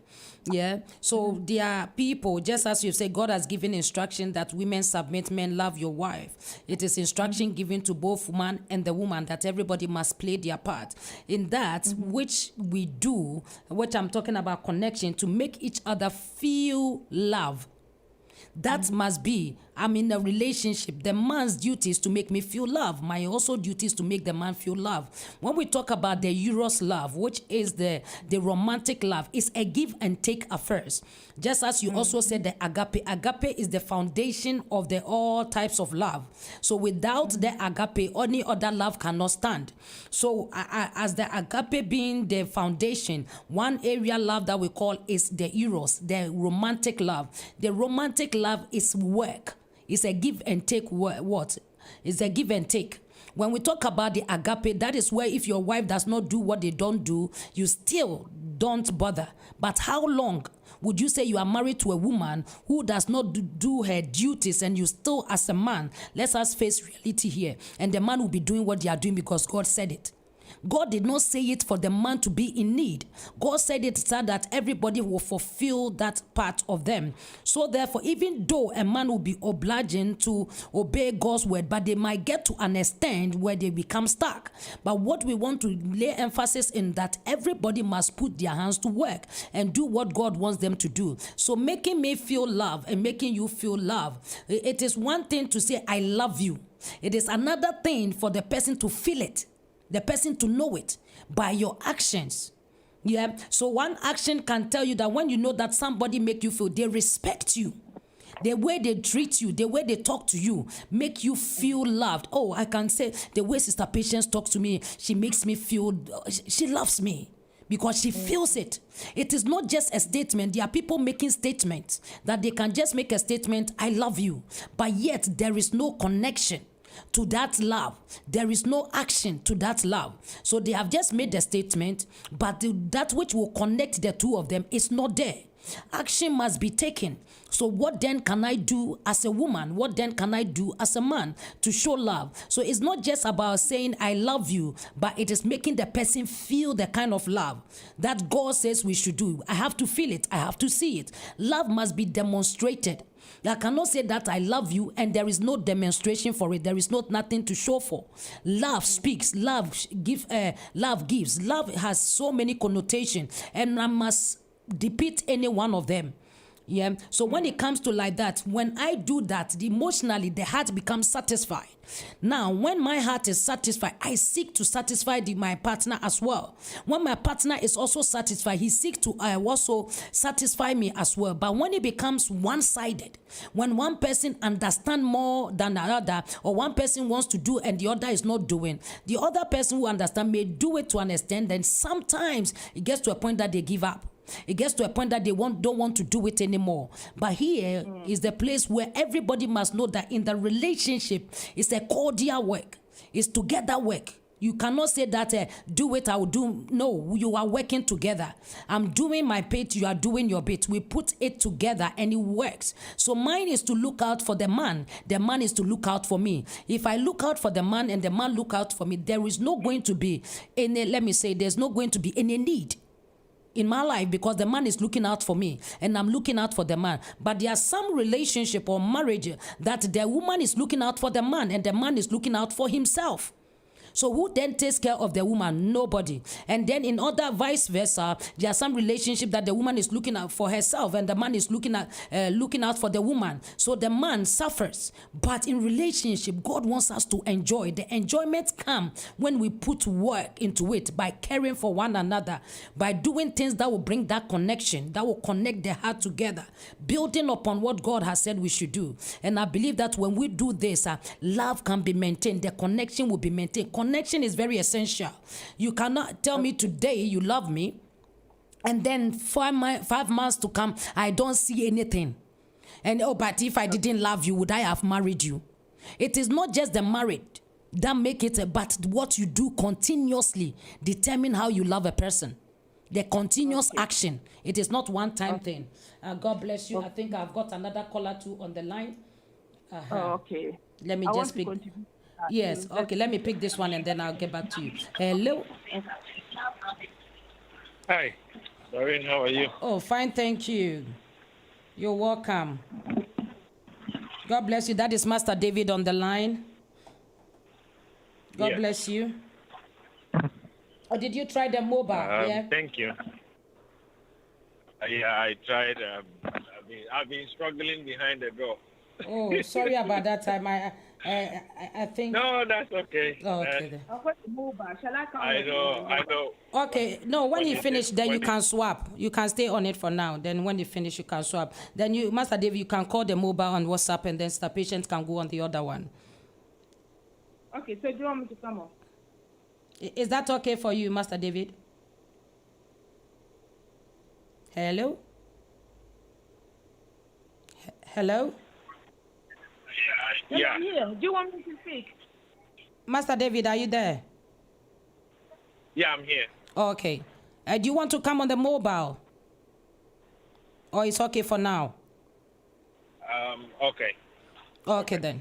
Yeah, so there are people, just as you say, God has given instruction that women submit, men love your wife. It is instruction given to both man and the woman that everybody must play their part. In that, which we do, which I'm talking about connection, to make each other feel love. That must be, I'm in a relationship. The man's duty is to make me feel love. My also duty is to make the man feel love. When we talk about the eros love, which is the romantic love, it's a give and take affairs. Just as you also said, the agape. Agape is the foundation of the all types of love. So without the agape, any other love cannot stand. So as the agape being the foundation, one area love that we call is the eros, the romantic love. The romantic love is work. It's a give and take. What? It's a give and take. When we talk about the agape, that is where if your wife does not do what they don't do, you still don't bother. But how long would you say you are married to a woman who does not do her duties, and you still, as a man, let us face reality here, and the man will be doing what they are doing because God said it? God did not say it for the man to be in need. God said it so that everybody will fulfill that part of them. So therefore, even though a man will be obliging to obey God's word, but they might get to an extent where they become stuck. But what we want to lay emphasis in that everybody must put their hands to work and do what God wants them to do. So making me feel love and making you feel love, it is one thing to say I love you. It is another thing for the person to feel it, the person to know it by your actions. Yeah. So one action can tell you that when you know that somebody make you feel they respect you, the way they treat you, the way they talk to you, make you feel loved. Oh, I can say the way Sister Patience talks to me, she makes me feel she loves me. Because she feels it. It is not just a statement. There are people making statements that they can just make a statement, I love you. But yet there is no connection to that love. There is no action to that love. So they have just made a statement, but that which will connect the two of them is not there. Action must be taken. So what then can I do as a woman? What then can I do as a man to show love? So it's not just about saying I love you, but it is making the person feel the kind of love that God says we should do. I have to feel it. I have to see it. Love must be demonstrated. I cannot say that I love you and there is no demonstration for it. There is nothing to show for. Love speaks. Love gives. Love has so many connotations, and I must depict any one of them. Yeah. So when it comes to like that, when I do that, emotionally the heart becomes satisfied. Now, when my heart is satisfied, I seek to satisfy my partner as well. When my partner is also satisfied, he seeks to also satisfy me as well. But when it becomes one-sided, when one person understands more than the other, or one person wants to do and the other is not doing, the other person who understands may do it to an extent, then sometimes it gets to a point that they give up. It gets to a point that they don't want to do it anymore. But here is the place where everybody must know that in the relationship, it's a cordial work. It's together work. You cannot say that, do it, I will do. No, you are working together. I'm doing my bit, you are doing your bit. We put it together and it works. So mine is to look out for the man is to look out for me. If I look out for the man and the man look out for me, there is not going to be any, there's not going to be any need in my life, because the man is looking out for me and I'm looking out for the man. But there are some relationship or marriage that the woman is looking out for the man and the man is looking out for himself. So who then takes care of the woman? Nobody. And then in other vice versa, there are some relationship that the woman is looking out for herself and the man is looking out for the woman. So the man suffers. But in relationship, God wants us to enjoy. The enjoyment comes when we put work into it, by caring for one another, by doing things that will bring that connection, that will connect the heart together, building upon what God has said we should do. And I believe that when we do this, love can be maintained. The connection will be maintained. Connection is very essential. You cannot tell me today you love me and then 5 months to come I don't see anything. And but if I didn't love you, would I have married you? It is not just the married that make it, but what you do continuously determine how you love a person. The continuous action. It is not one time thing. God bless you. I think I've got another caller too on the line. Okay. Let me just pick. Yes, okay, let me pick this one and then I'll get back to you. Hello. Hi, Doreen, how are you? Oh, fine, thank you. You're welcome. God bless you. That is Master David on the line. God bless you. Or did you try the mobile? Yeah. Thank you. Yeah, I tried. I've been struggling behind the door. Oh, sorry about that time. I think. No, that's okay. Oh, okay. Then. I know. Okay, no, when you finish, then you can swap. You can stay on it for now. Then when you finish, you can swap. Then you, Master David, you can call the mobile on WhatsApp and then the patient can go on the other one. Okay, so do you want me to come on? Is that okay for you, Master David? Hello? Hello? Yeah. I'm here. Do you want me to speak? Master David, are you there? Yeah, I'm here. Okay. Do you want to come on the mobile? Or it's okay for now? Okay. Okay then.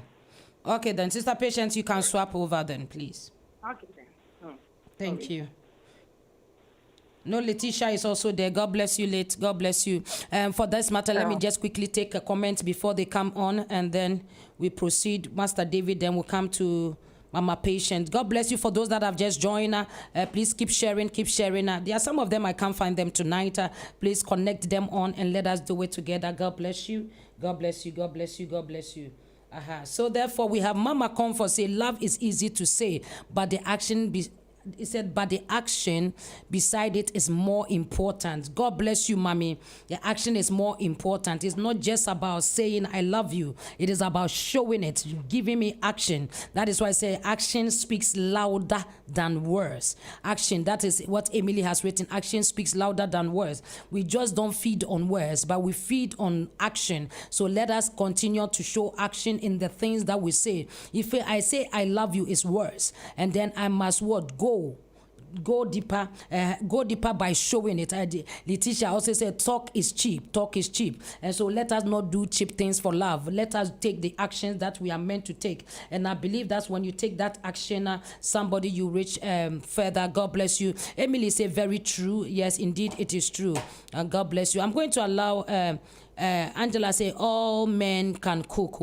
Okay then. Sister Patience, you can swap over then, please. Okay then. Thank you. No, Letitia is also there. God bless you, late. God bless you. For this matter, let me just quickly take a comment before they come on, and then we proceed. Master David, then we'll come to Mama Patient. God bless you. For those that have just joined, please keep sharing, keep sharing. There are some of them I can't find them tonight. Please connect them on and let us do it together. God bless you. God bless you. God bless you. God bless you. So therefore, we have Mama Comfort say, love is easy to say, but the action he said, but the action beside it is more important. God bless you, mommy. The action is more important. It's not just about saying I love you. It is about showing it, giving me action. That is why I say action speaks louder than words. Action, that is what Emily has written. Action speaks louder than words. We just don't feed on words, but we feed on action. So let us continue to show action in the things that we say. If I say I love you, it's words. And then I must what? Go deeper by showing it. Letitia also said talk is cheap. And so let us not do cheap things for love. Let us take the actions that we are meant to take. And I believe that's when you take that action, somebody you reach further. God bless you. Emily said very true. Yes, indeed it is true. And God bless you. I'm going to allow Angela say all men can cook.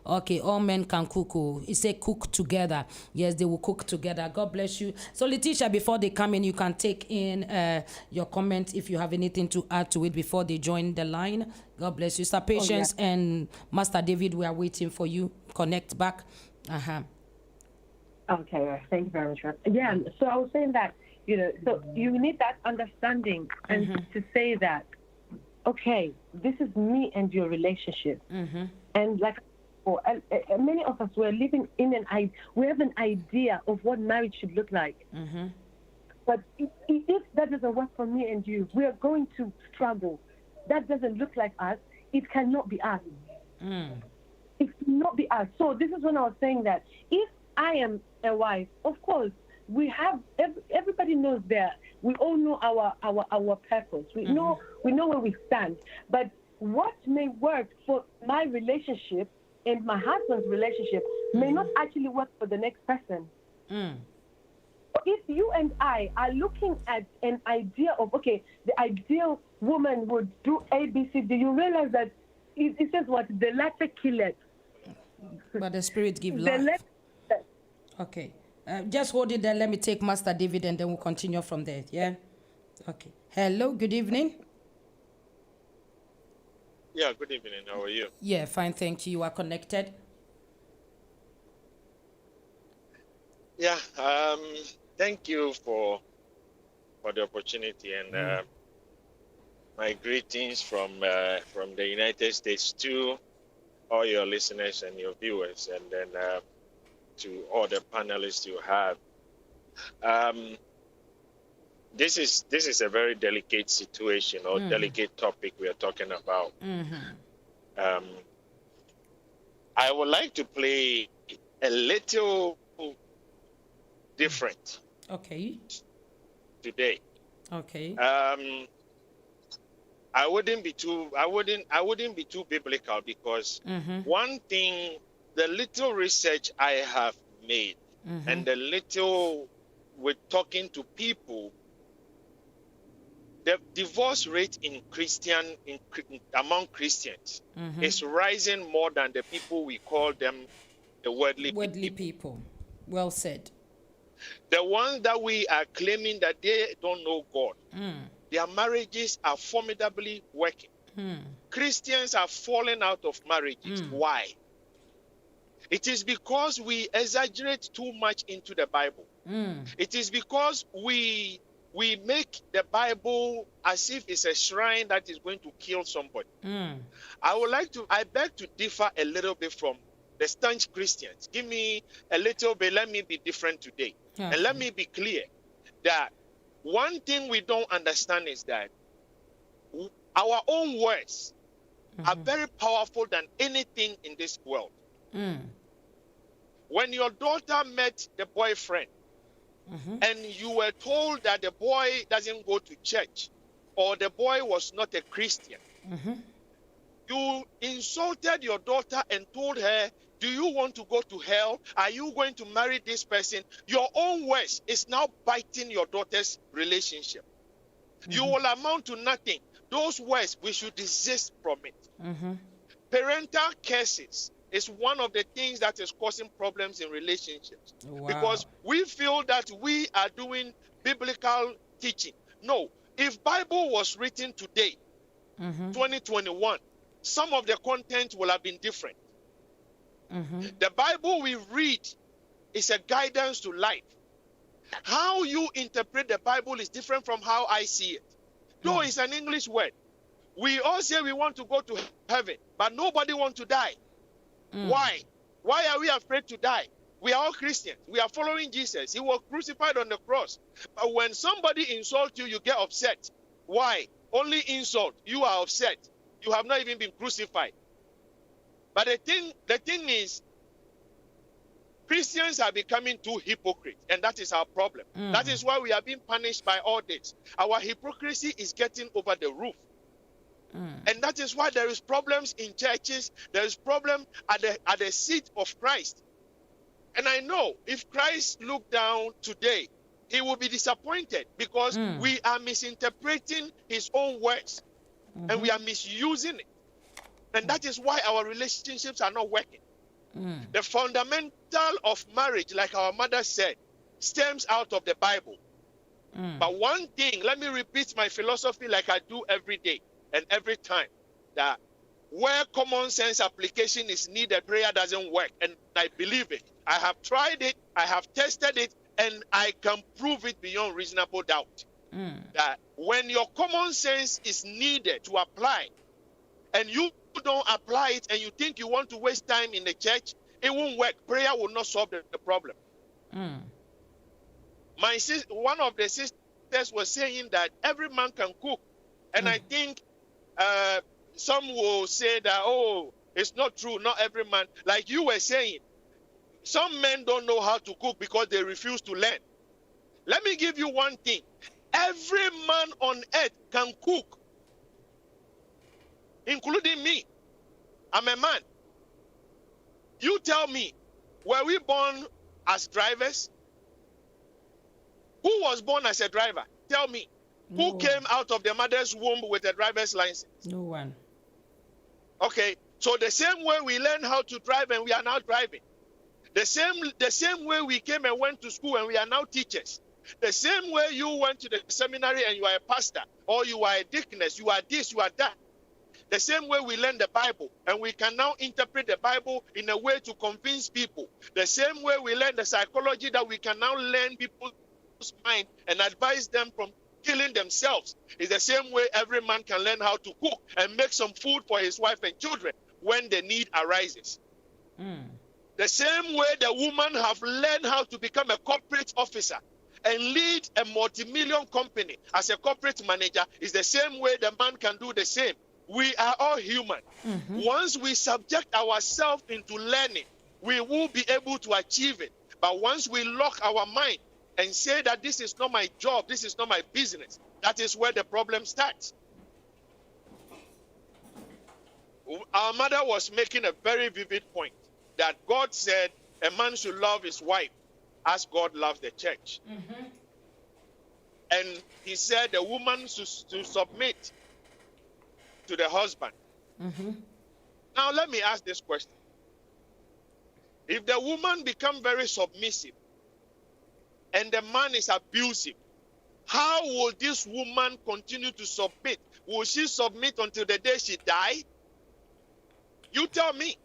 Okay, all men can cook. He said cook together. Yes, they will cook together. God bless you. So Letitia, before they come in, you can take in your comment if you have anything to add to it before they join the line. God bless you. Sir Patience and Master David, we are waiting for you. Connect back. Okay, thank you very much. Yeah, so I was saying that, so you need that understanding and to say that, okay, this is me and your relationship. And like many of us, we're living in we have an idea of what marriage should look like. But if that doesn't work for me and you, we are going to struggle. That doesn't look like us. It cannot be us. It cannot be us. So this is when I was saying that if I am a wife, of course, we have, everybody knows that. We all know our purpose. We know where we stand. But what may work for my relationship and my husband's relationship may not actually work for the next person. If you and I are looking at an idea of, okay, the ideal woman would do A, B, C, D, you realize that it says what? The latter killeth. But the spirit gives life. Okay. Just hold it there. Let me take Master David and then we'll continue from there. Yeah? Okay. Hello, good evening. Yeah, good evening. How are you? Yeah, fine, thank you. You are connected. Yeah, thank you for the opportunity and my greetings from the United States to all your listeners and your viewers, and then to all the panelists you have. This is a very delicate situation or delicate topic we are talking about. I would like to play a little different. Okay. Today. Okay. I wouldn't be too biblical because one thing, the little research I have made and the little with talking to people, the divorce rate among Christians is rising more than the people we call them the worldly people. Well said. The ones that we are claiming that they don't know God, their marriages are formidably working. Christians are falling out of marriages. Why? It is because we exaggerate too much into the Bible. It is because we make the Bible as if it's a shrine that is going to kill somebody. I beg to differ a little bit from the staunch Christians. Give me a little bit, let me be different today. And let me be clear that one thing we don't understand is that our own words are very powerful than anything in this world. When your daughter met the boyfriend and you were told that the boy doesn't go to church or the boy was not a Christian, you insulted your daughter and told her Do you want to go to hell? Are you going to marry this person? Your own words is now biting your daughter's relationship. You will amount to nothing. Those words, we should desist from it. Parental curses is one of the things that is causing problems in relationships. Because we feel that we are doing biblical teaching. No, if Bible was written today, 2021, some of the content will have been different. The Bible we read is a guidance to life. How you interpret the Bible is different from how I see it. Though it's an English word. We all say we want to go to heaven, but nobody wants to die. Why? Why are we afraid to die? We are all Christians. We are following Jesus. He was crucified on the cross. But when somebody insults you, you get upset. Why? Only insult. You are upset. You have not even been crucified. But the thing is, Christians are becoming too hypocrite, and that is our problem. That is why we are being punished by all this. Our hypocrisy is getting over the roof. And that is why there is problems in churches. There is problem at the seat of Christ. And I know if Christ looked down today, he will be disappointed because we are misinterpreting his own words and we are misusing it. And that is why our relationships are not working. The fundamental of marriage, like our mother said, stems out of the Bible. But one thing, let me repeat my philosophy like I do every day and every time, that where common sense application is needed, prayer doesn't work. And I believe it. I have tried it, I have tested it, and I can prove it beyond reasonable doubt. That when your common sense is needed to apply, and you don't apply it and you think you want to waste time in the church, it won't work. Prayer will not solve the problem. One of the sisters was saying that every man can cook. And I think some will say that, oh, it's not true, not every man. Like you were saying, some men don't know how to cook because they refuse to learn. Let me give you one thing. Every man on earth can cook, including me. I'm a man. You tell me, were we born as drivers? Who was born as a driver? Tell me. No. Who came out of their mother's womb with a driver's license? No one. Okay, so the same way we learn how to drive and we are now driving. The same way we came and went to school and we are now teachers. The same way you went to the seminary and you are a pastor, or you are a deaconess, you are this, you are that. The same way we learn the Bible and we can now interpret the Bible in a way to convince people. The same way we learn the psychology that we can now learn people's mind and advise them from killing themselves. Is the same way every man can learn how to cook and make some food for his wife and children when the need arises. The same way the woman have learned how to become a corporate officer and lead a multi-million company as a corporate manager is the same way the man can do the same. We are all human. Once we subject ourselves into learning, we will be able to achieve it. But once we lock our mind and say that this is not my job, this is not my business, that is where the problem starts. Our mother was making a very vivid point that God said a man should love his wife as God loves the church. And he said the woman should submit to the husband. Now let me ask this question. If the woman becomes very submissive and the man is abusive, how will this woman continue to submit? Will she submit until the day she dies? You tell me.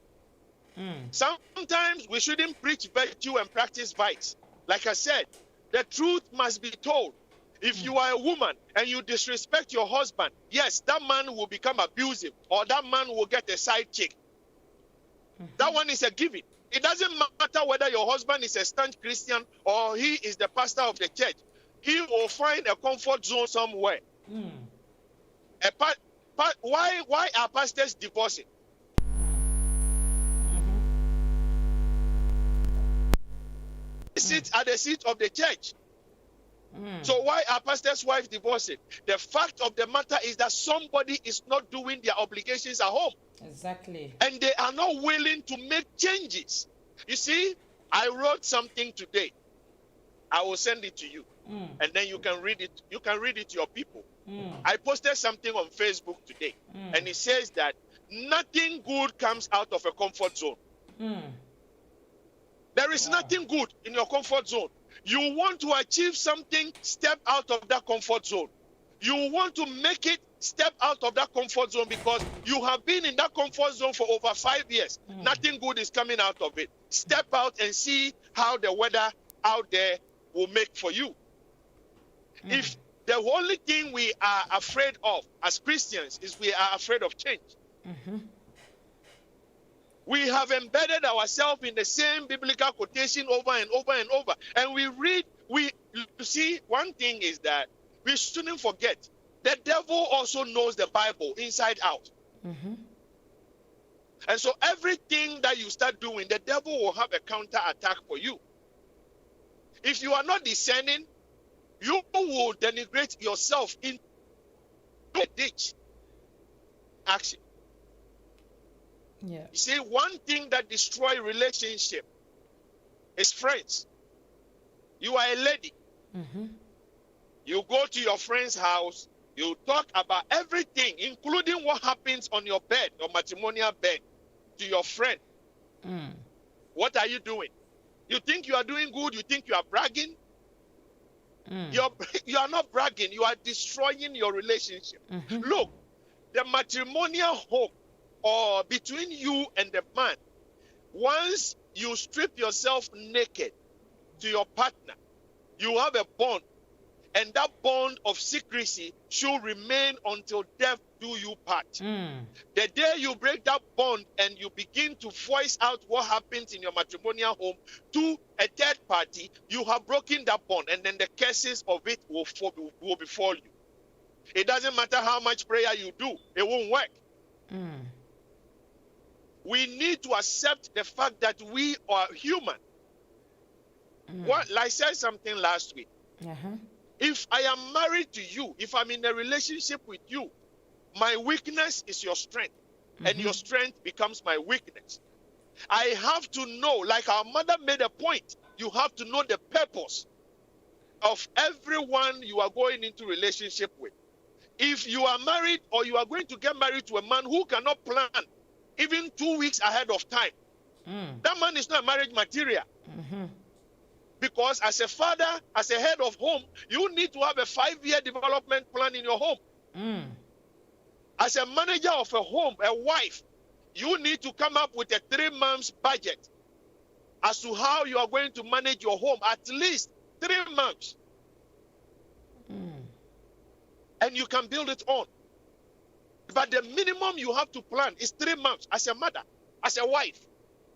Sometimes we shouldn't preach virtue and practice vice. Like I said, the truth must be told. If you are a woman and you disrespect your husband, yes, that man will become abusive or that man will get a side chick. That one is a given. It doesn't matter whether your husband is a staunch Christian or he is the pastor of the church. He will find a comfort zone somewhere. Why are pastors divorcing? Sit at the seat of the church. So why are pastors' wives divorcing? The fact of the matter is that somebody is not doing their obligations at home. Exactly. And they are not willing to make changes. You see, I wrote something today. I will send it to you. And then you can read it. You can read it to your people. I posted something on Facebook today. And it says that nothing good comes out of a comfort zone. There is nothing good in your comfort zone. You want to achieve something, step out of that comfort zone. You want to make it, step out of that comfort zone, because you have been in that comfort zone for over 5 years. Nothing good is coming out of it. Step out and see how the weather out there will make for you. If the only thing we are afraid of as Christians is we are afraid of change. We have embedded ourselves in the same biblical quotation over and over and over. And we read, you see, one thing is that we shouldn't forget, the devil also knows the Bible inside out. And so everything that you start doing, the devil will have a counter attack for you. If you are not discerning, you will denigrate yourself into a ditch. Action. Yeah. You see, one thing that destroys relationship is friends. You are a lady. You go to your friend's house, you talk about everything, including what happens on your bed, your matrimonial bed, to your friend. What are you doing? You think you are doing good? You think you are bragging? You are not bragging. You are destroying your relationship. Look, the matrimonial home, or between you and the man, once you strip yourself naked to your partner, you have a bond, and that bond of secrecy should remain until death do you part. The day you break that bond and you begin to voice out what happens in your matrimonial home to a third party, you have broken that bond, and then the curses of it will befall you. It doesn't matter how much prayer you do, it won't work. We need to accept the fact that we are human. Like I said something last week. If I am married to you, if I'm in a relationship with you, my weakness is your strength, and your strength becomes my weakness. I have to know, like our mother made a point, you have to know the purpose of everyone you are going into relationship with. If you are married, or you are going to get married to a man who cannot plan even 2 weeks ahead of time, that man is not marriage material. Because as a father, as a head of home, you need to have a 5-year development plan in your home. As a manager of a home, a wife, you need to come up with a 3 months budget as to how you are going to manage your home, at least 3 months. And you can build it on. But the minimum you have to plan is 3 months. As a mother, as a wife,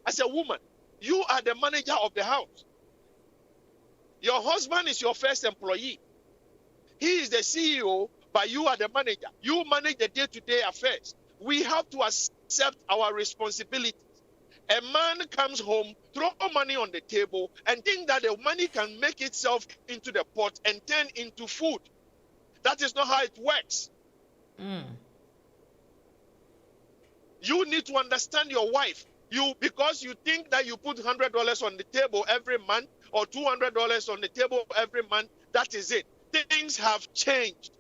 as a woman, you are the manager of the house. Your husband is your first employee. He is the CEO, but you are the manager. You manage the day-to-day affairs. We have to accept our responsibilities. A man comes home, throw money on the table, and think that the money can make itself into the pot and turn into food. That is not how it works. You need to understand your wife. Because you think that you put $100 on the table every month, or $200 on the table every month, that is it. Things have changed.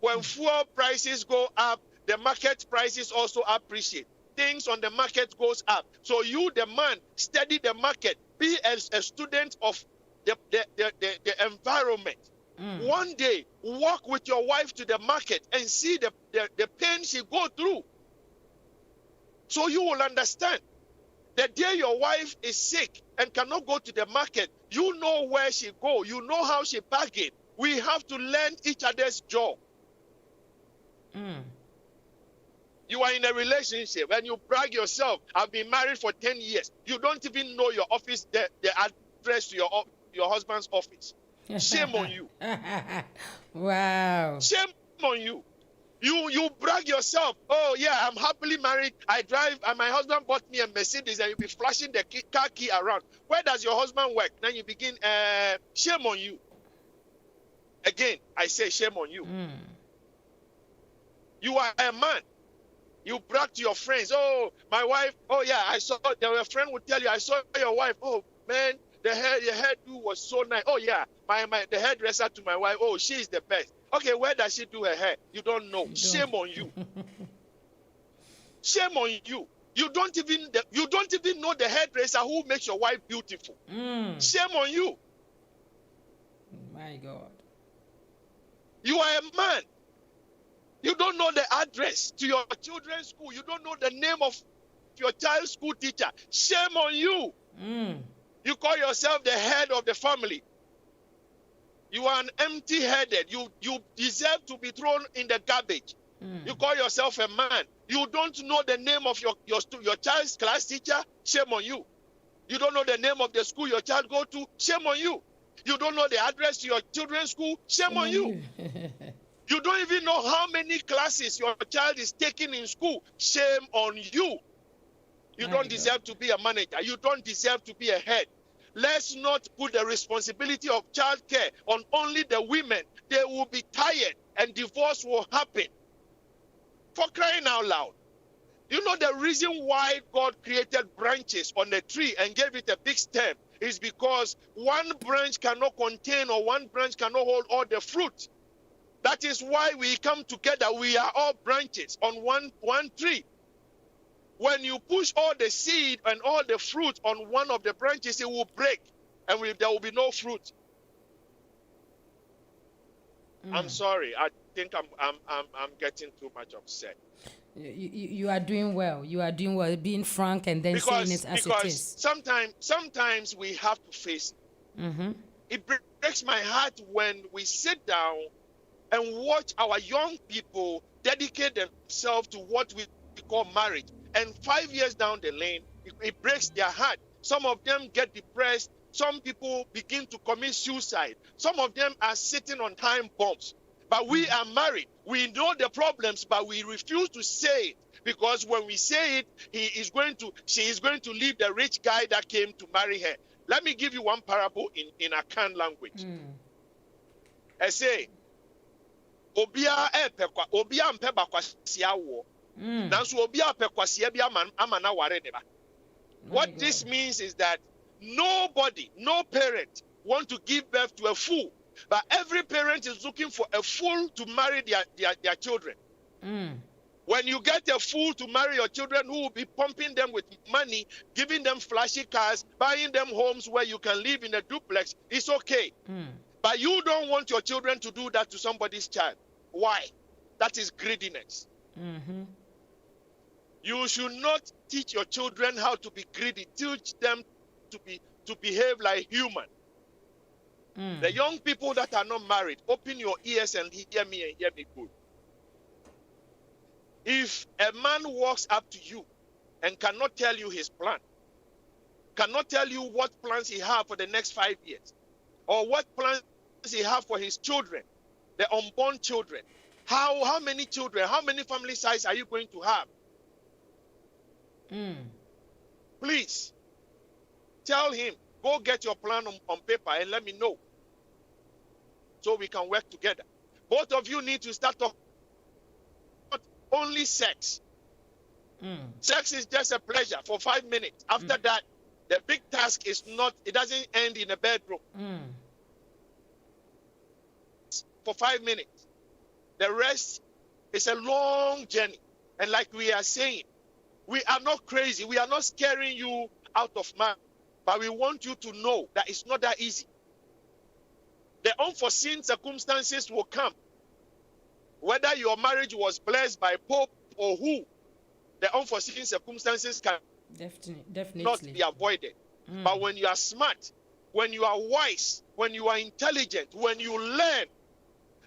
When fuel prices go up, the market prices also appreciate. Things on the market goes up. So you, the man, study the market. Be as a student of the environment. One day, walk with your wife to the market and see the pain she go through. So you will understand. The day your wife is sick and cannot go to the market, you know where she go. You know how she bargain. We have to learn each other's job. You are in a relationship and you brag yourself, I've been married for 10 years. You don't even know your office, the address to your husband's office. Shame on you. Wow. Shame on you. You brag yourself. Oh yeah, I'm happily married. I drive, and my husband bought me a Mercedes, and you be flashing the car key around. Where does your husband work? Then you begin, shame on you. Again, I say shame on you. You are a man. You brag to your friends. Oh, my wife. Oh, yeah, I saw. Your friend would tell you, I saw your wife. Oh, man, the hairdo was so nice. Oh, yeah, the hairdresser to my wife. Oh, she is the best. Okay, where does she do her hair? You don't know. Shame on you. Shame on you. You don't even know the hairdresser who makes your wife beautiful. Shame on you. My God. You are a man. You don't know the address to your children's school. You don't know the name of your child's school teacher. Shame on you. You call yourself the head of the family. You are an empty-headed. You deserve to be thrown in the garbage. You call yourself a man. You don't know the name of your child's class teacher. Shame on you. You don't know the name of the school your child go to. Shame on you. You don't know the address to your children's school. Shame on you. You don't even know how many classes your child is taking in school. Shame on you. You don't deserve to be a manager. You don't deserve to be a head. Let's not put the responsibility of child care on only the women. They will be tired and divorce will happen. For crying out loud. You know the reason why God created branches on the tree and gave it a big stem is because one branch cannot contain or one branch cannot hold all the fruit. That is why we come together. We are all branches on one tree. When you push all the seed and all the fruit on one of the branches, it will break and there will be no fruit. I'm sorry. I think I'm getting too much upset. You are doing well. You are doing well. Being frank and then saying it as it is. Sometimes we have to face it. It breaks my heart when we sit down and watch our young people dedicate themselves to what we call marriage. And 5 years down the lane, it breaks their heart. Some of them get depressed. Some people begin to commit suicide. Some of them are sitting on time bombs. But we are married. We know the problems, but we refuse to say it. Because when we say it, she is going to leave the rich guy that came to marry her. Let me give you one parable in Akan language. I say, Obia mpe bakwasia wo. Nanso obia pe kwasia bi amana ware ne ba. What this means is that no parent want to give birth to a fool, but every parent is looking for a fool to marry their children. When you get a fool to marry your children who will be pumping them with money, giving them flashy cars, buying them homes where you can live in a duplex, it's okay. But you don't want your children to do that to somebody's child. Why? That is greediness. You should not teach your children how to be greedy. Teach them to behave like human. The young people that are not married, open your ears and hear me good. If a man walks up to you and cannot tell you his plan, cannot tell you what plans he has for the next 5 years, or what plans he has for his children, the unborn children, how many children, how many family size are you going to have? Please, tell him, go get your plan on paper and let me know so we can work together. Both of you need to start talking about only sex. Sex is just a pleasure for 5 minutes. After that, the big task is not, it doesn't end in a bedroom. For 5 minutes. The rest is a long journey. And like we are saying, we are not crazy. We are not scaring you out of mind. But we want you to know that it's not that easy. The unforeseen circumstances will come. Whether your marriage was blessed by Pope or who, the unforeseen circumstances can definitely not be avoided. But when you are smart, when you are wise, when you are intelligent, when you learn,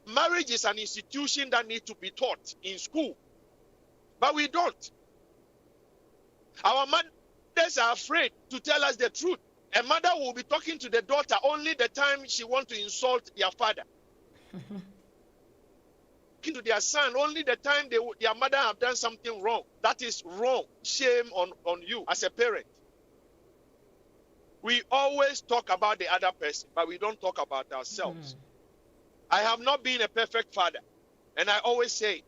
marriage is an institution that needs to be taught in school. But we don't. Our mothers are afraid to tell us the truth. A mother will be talking to the daughter only the time she wants to insult their father. To their son only the time their mother have done something wrong. That is wrong. Shame on you as a parent. We always talk about the other person, but we don't talk about ourselves. I have not been a perfect father. And I always say,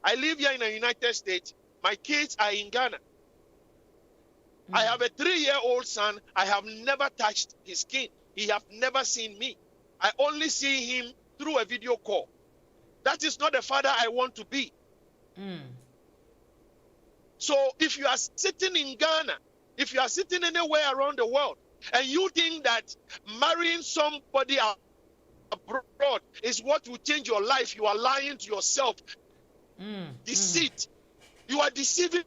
I live here in the United States. My kids are in Ghana. I have a 3-year-old son. I have never touched his skin. He have never seen me. I only see him through a video call. That is not the father I want to be. So if you are sitting in Ghana, if you are sitting anywhere around the world, and you think that marrying somebody abroad is what will change your life, you are lying to yourself. Deceit. You are deceiving.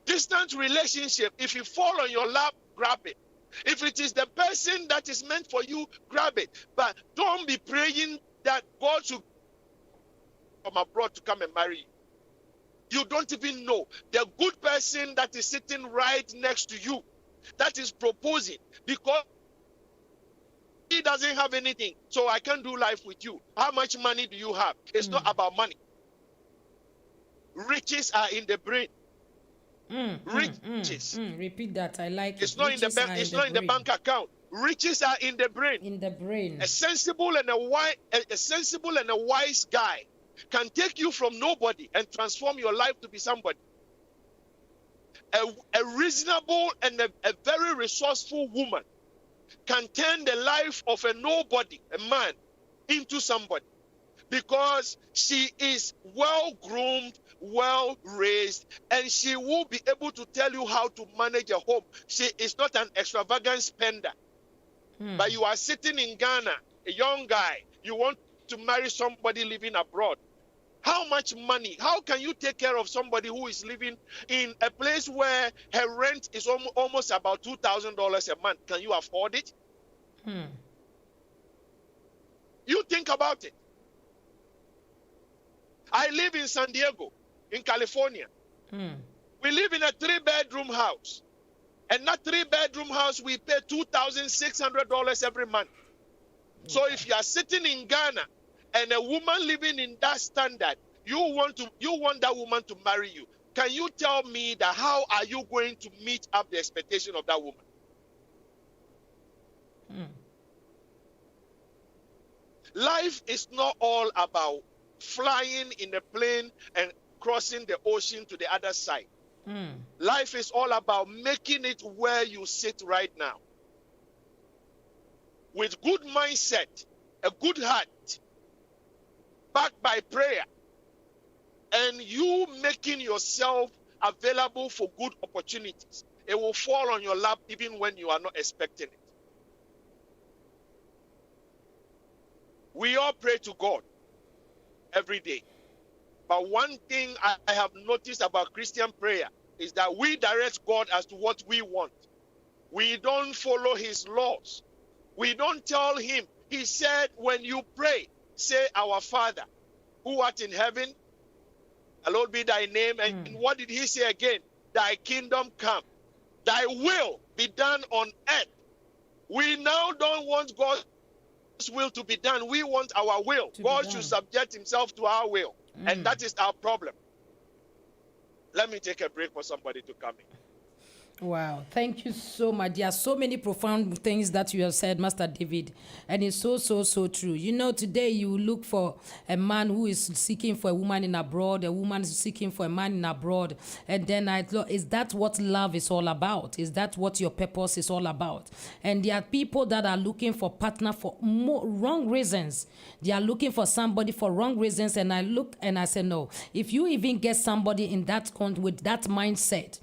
Distant relationship, if you fall on your lap, grab it. If it is the person that is meant for you, grab it. But don't be praying that God should come abroad to come and marry you. You don't even know the good person that is sitting right next to you, that is proposing, because he doesn't have anything, so I can't do life with you. How much money do you have? It's not about money. Riches are in the brain. Riches. Repeat that. I like it's it. Not in the bank. It's not in the bank account. Riches are in the brain. In the brain. A sensible and a wise guy can take you from nobody and transform your life to be somebody. A reasonable and a very resourceful woman can turn the life of a nobody, a man, into somebody, because she is well groomed, well raised, and she will be able to tell you how to manage a home. She is not an extravagant spender. But you are sitting in Ghana, a young guy, you want to marry somebody living abroad. How much money? How can you take care of somebody who is living in a place where her rent is almost about $2,000 a month? Can you afford it? You think about it. I live in San Diego, in California. We live in a 3-bedroom house. And that 3-bedroom house, we pay $2,600 every month. So if you are sitting in Ghana and a woman living in that standard, you want that woman to marry you. Can you tell me that how are you going to meet up the expectation of that woman? Life is not all about flying in a plane and crossing the ocean to the other side. Life is all about making it where you sit right now. With good mindset, a good heart, backed by prayer, and you making yourself available for good opportunities. It will fall on your lap even when you are not expecting it. We all pray to God every day. But one thing I have noticed about Christian prayer is that we direct God as to what we want. We don't follow his laws. We don't tell him. He said, when you pray, say, Our Father, who art in heaven, hallowed be thy name. And what did he say again? Thy kingdom come. Thy will be done on earth. We now don't want God's will to be done. We want our will. God should subject himself to our will. And that is our problem. Let me take a break for somebody to come in. Wow, thank you so much. There are so many profound things that you have said, Master David, and it's so true. You know, today you look for a man who is seeking for a woman in abroad, a woman is seeking for a man in abroad, and then I thought, is that what love is all about? Is that what your purpose is all about? And there are people that are looking for partner for wrong reasons. They are looking for somebody for wrong reasons, and I look and I say, no, if you even get somebody in that with that mindset,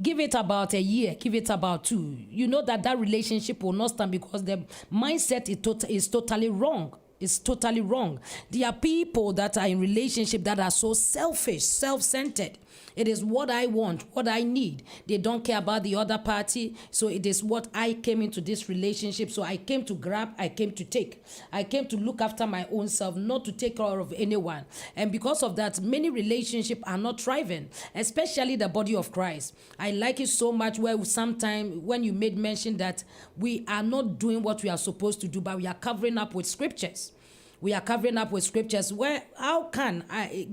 give it about a year, give it about 2. You know that relationship will not stand because the mindset is totally wrong. It's totally wrong. There are people that are in relationship that are so selfish, self-centered. It is what I want, what I need. They don't care about the other party. So it is what I came into this relationship. So I came to grab, I came to take. I came to look after my own self, not to take care of anyone. And because of that, many relationships are not thriving, especially the body of Christ. I like it so much where sometimes when you made mention that we are not doing what we are supposed to do, but we are covering up with scriptures. We are covering up with scriptures. Where, how can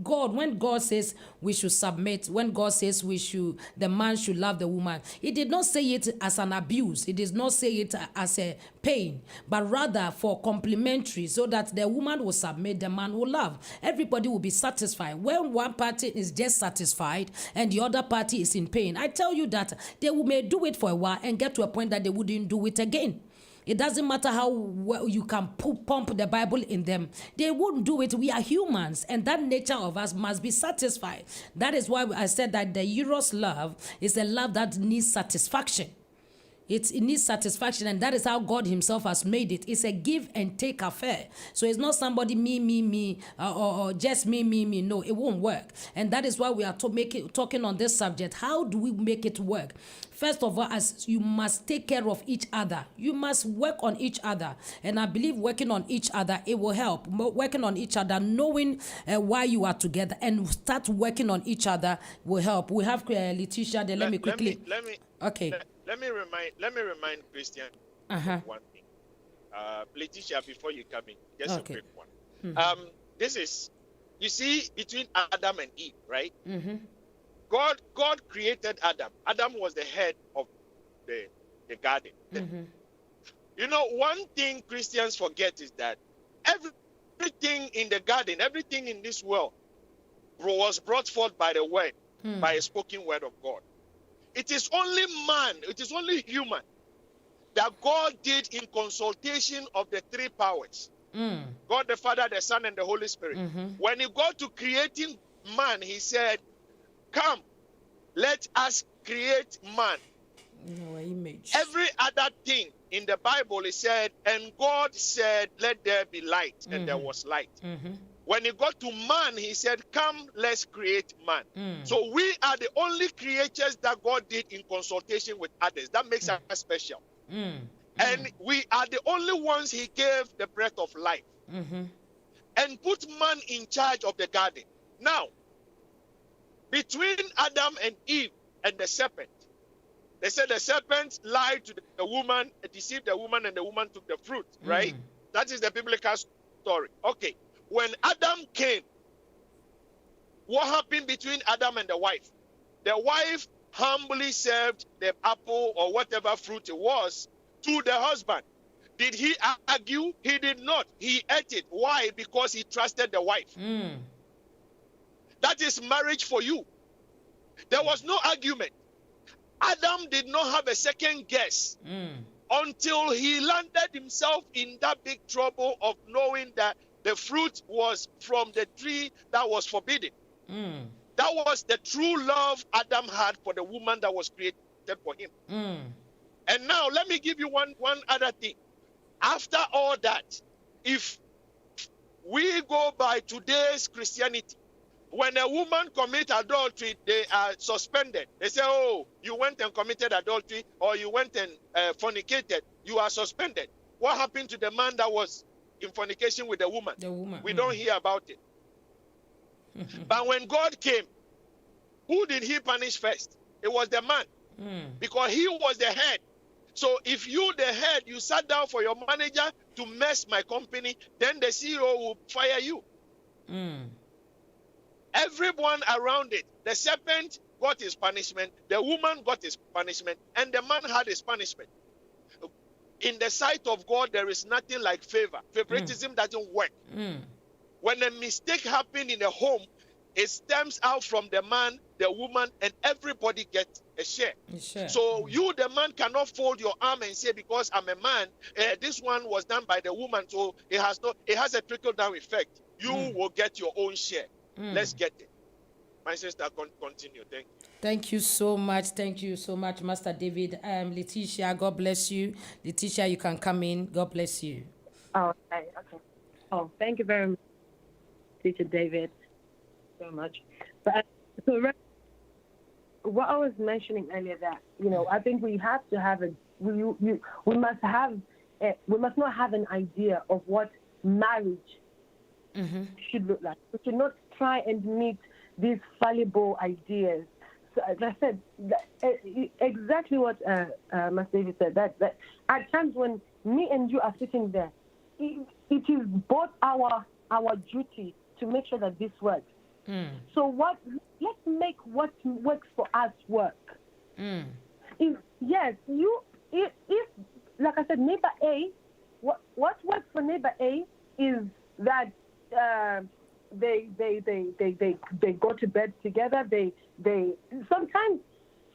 God, when God says we should submit, when God says the man should love the woman, he did not say it as an abuse. He did not say it as a pain, but rather for complementary, so that the woman will submit, the man will love. Everybody will be satisfied. When one party is just satisfied and the other party is in pain, I tell you that they may do it for a while and get to a point that they wouldn't do it again. It doesn't matter how well you can pump the Bible in them. They won't do it. We are humans, and that nature of us must be satisfied. That is why I said that the Eros love is a love that needs satisfaction. It needs satisfaction, and that is how God himself has made it. It's a give and take affair. So it's not somebody me, or just me. No, it won't work. And that is why we are talking on this subject. How do we make it work? First of all, as you must take care of each other. You must work on each other. And I believe working on each other, it will help. Working on each other, knowing why you are together, and start working on each other will help. We have Letitia there. Let me quickly. Okay. Let me remind Christian of one thing. Letitia, before you come in, just a quick one. Mm-hmm. This is, you see, between Adam and Eve, right? Mm-hmm. God created Adam. Adam was the head of the garden. Mm-hmm. You know, one thing Christians forget is that everything in the garden, everything in this world was brought forth by the word, by a spoken word of God. It is only man, it is only human that God did in consultation of the three powers. God the Father, the Son, and the Holy Spirit. Mm-hmm. When he got to creating man, he said, come, let us create man. In our image. Every other thing in the Bible, he said, and God said, let there be light, and there was light. Mm-hmm. When he got to man, he said, come, let's create man. So we are the only creatures that God did in consultation with others. That makes us special. And we are the only ones he gave the breath of life. And put man in charge of the garden. Now, between Adam and Eve and the serpent, they said the serpent lied to the woman, deceived the woman, and the woman took the fruit, right? That is the biblical story. Okay. When Adam came, what happened between Adam and the wife? The wife humbly served the apple or whatever fruit it was to the husband. Did he argue? He did not. He ate it. Why? Because he trusted the wife. That is marriage for you. There was no argument. Adam did not have a second guess until he landed himself in that big trouble of knowing that the fruit was from the tree that was forbidden. That was the true love Adam had for the woman that was created for him. And now let me give you one other thing. After all that, if we go by today's Christianity, when a woman commits adultery, they are suspended. They say, oh, you went and committed adultery, or you went and fornicated, you are suspended. What happened to the man that was in fornication with the woman? We don't hear about it. But when God came, who did he punish first? It was the man. Because he was the head. So if you, the head, you sat down for your manager to mess my company, then the CEO will fire you. Everyone around it, the serpent got his punishment, the woman got his punishment, and the man had his punishment. In the sight of God, there is nothing like favor. Favoritism doesn't work. When a mistake happens in a home, it stems out from the man, the woman, and everybody gets a share. So you, the man, cannot fold your arm and say, because I'm a man, this one was done by the woman, so it has a trickle-down effect. You will get your own share. Let's get it. My sister, continue. Thank you. Thank you so much. Thank you so much, Master David. Letitia, God bless you. Letitia, you can come in. God bless you. Oh, okay. Oh, thank you very much, Teacher David. So much. But so what I was mentioning earlier, that I think we have to have we must not have an idea of what marriage should look like. We should not try and meet these fallible ideas. So, as I said, exactly what Master David said. That at times when me and you are sitting there, it is both our duty to make sure that this works. So let's make what works for us work. If like I said, neighbor A, what works for neighbor A is that they go to bed together. They sometimes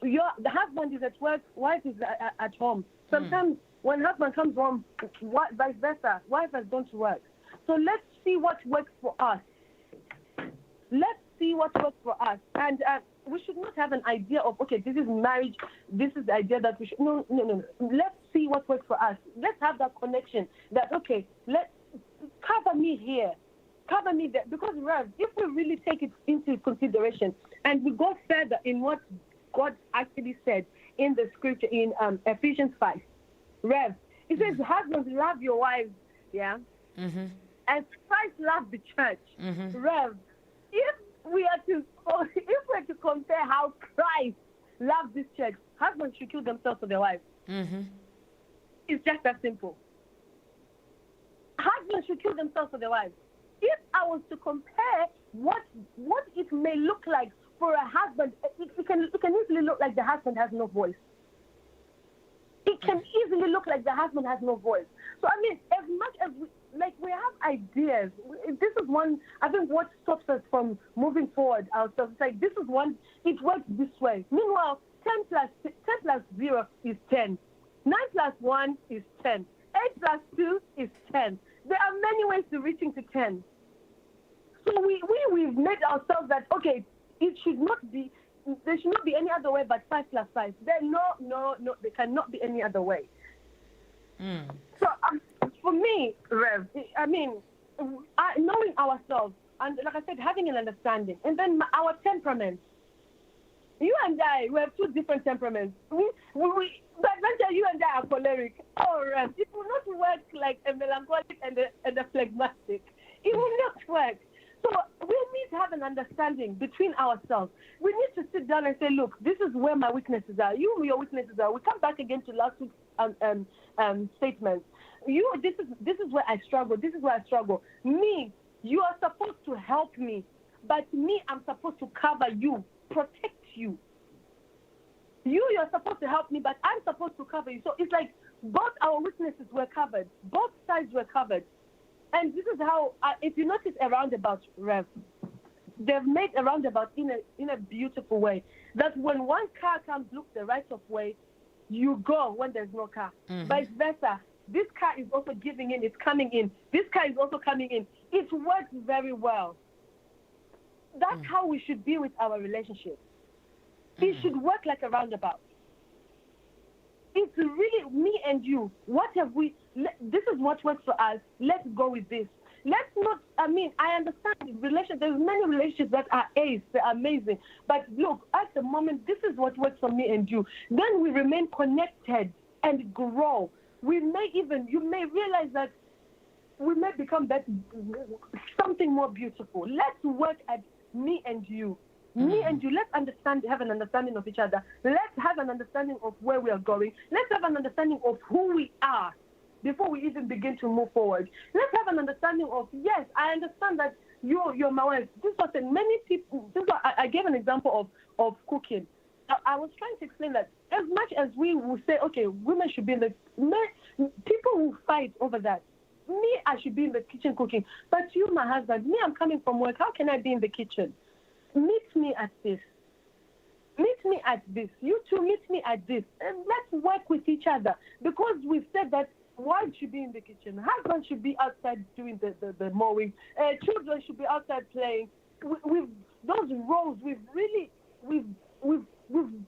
the husband is at work, wife is at home. Sometimes when husband comes home, vice versa, wife has gone to work. So let's see what works for us. Let's see what works for us. And we should not have an idea of, okay, this is marriage, this is the idea that we should, no. Let's see what works for us. Let's have that connection that, okay, let's cover me here, cover me there. Because, Rev, if we really take it into consideration and we go further in what God actually said in the scripture in Ephesians 5, Rev, it says, husbands, love your wives, yeah? As Christ loved the church. Rev, if we are to compare how Christ loved this church, husbands should kill themselves for their wives. It's just that simple. Husbands should kill themselves for their wives. If I was to compare what it may look like for a husband, it can easily look like the husband has no voice. It can easily look like the husband has no voice. So, I mean, as much as we have ideas, this is one, I think, what stops us from moving forward ourselves. It's like, this is one, it works this way. Meanwhile, 10 plus 0 is 10. 9 plus 1 is 10. 8 plus 2 is 10. There are many ways to reaching to 10. So we've made ourselves that, okay, there should not be any other way but 5 plus 5. No, there cannot be any other way. So for me, Rev, I mean, knowing ourselves, and like I said, having an understanding, and then our temperaments. You and I, we have 2 different temperaments. But when you and I are choleric, Rev, it will not work like a melancholic and a phlegmatic. It will not work. So we need to have an understanding between ourselves. We need to sit down and say, look, this is where my weaknesses are. Your weaknesses are. We come back again to last week's statements. This is where I struggle. This is where I struggle. Me, you are supposed to help me. But me, I'm supposed to cover you, protect you. You're supposed to help me, but I'm supposed to cover you. So it's like both our weaknesses were covered. Both sides were covered. And this is how, if you notice a roundabout, Rev, they've made a roundabout in a beautiful way. That when one car comes, look the right of way, you go when there's no car. Vice versa. This car is also giving in, it's coming in. This car is also coming in. It works very well. That's how we should be with our relationship. It should work like a roundabout. It's really me and you. What have we? This is what works for us. Let's go with this. Let's not. I mean, I understand there's many relationships that are ace, they're amazing. But look, at the moment, this is what works for me and you. Then we remain connected and grow. You may realize that we may become something more beautiful. Let's work at me and you. Me and you, let's have an understanding of each other. Let's have an understanding of where we are going. Let's have an understanding of who we are before we even begin to move forward. Let's have an understanding of, yes, I understand that you're my wife. This was many people, I gave an example of cooking. I was trying to explain that as much as we will say, okay, women should be in the, people will fight over that. Me, I should be in the kitchen cooking. But you, my husband, me, I'm coming from work. How can I be in the kitchen? Meet me at this. Meet me at this. You two meet me at this. And let's work with each other. Because we've said that wife should be in the kitchen. Husband should be outside doing the mowing. Children should be outside playing. We've those roles, we've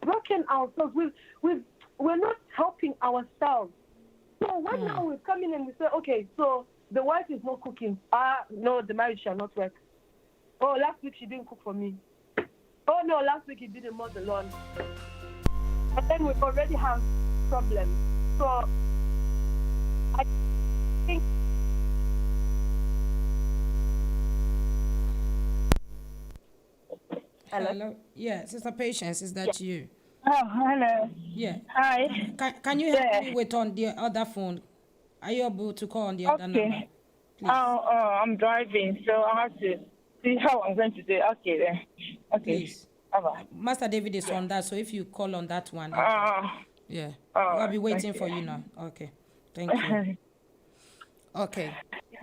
broken ourselves. We're not helping ourselves. So when now we come in and we say, okay, so the wife is not cooking. No, the marriage shall not work. Oh, last week she didn't cook for me. Oh, no, last week he didn't mow the lawn. And then we already have problems. So, I think... Hello? Yeah, Sister Patience, is that you? Oh, hello. Yeah. Hi. Can you help me with on the other phone? Are you able to call on the other number? I'm driving, so I have to see how I'm going to do it. Okay, then. Okay. Please. Bye-bye. Master David is on that, so if you call on that one. Yeah. All I'll be right, waiting thank for you. you now. Okay. Thank you. Okay.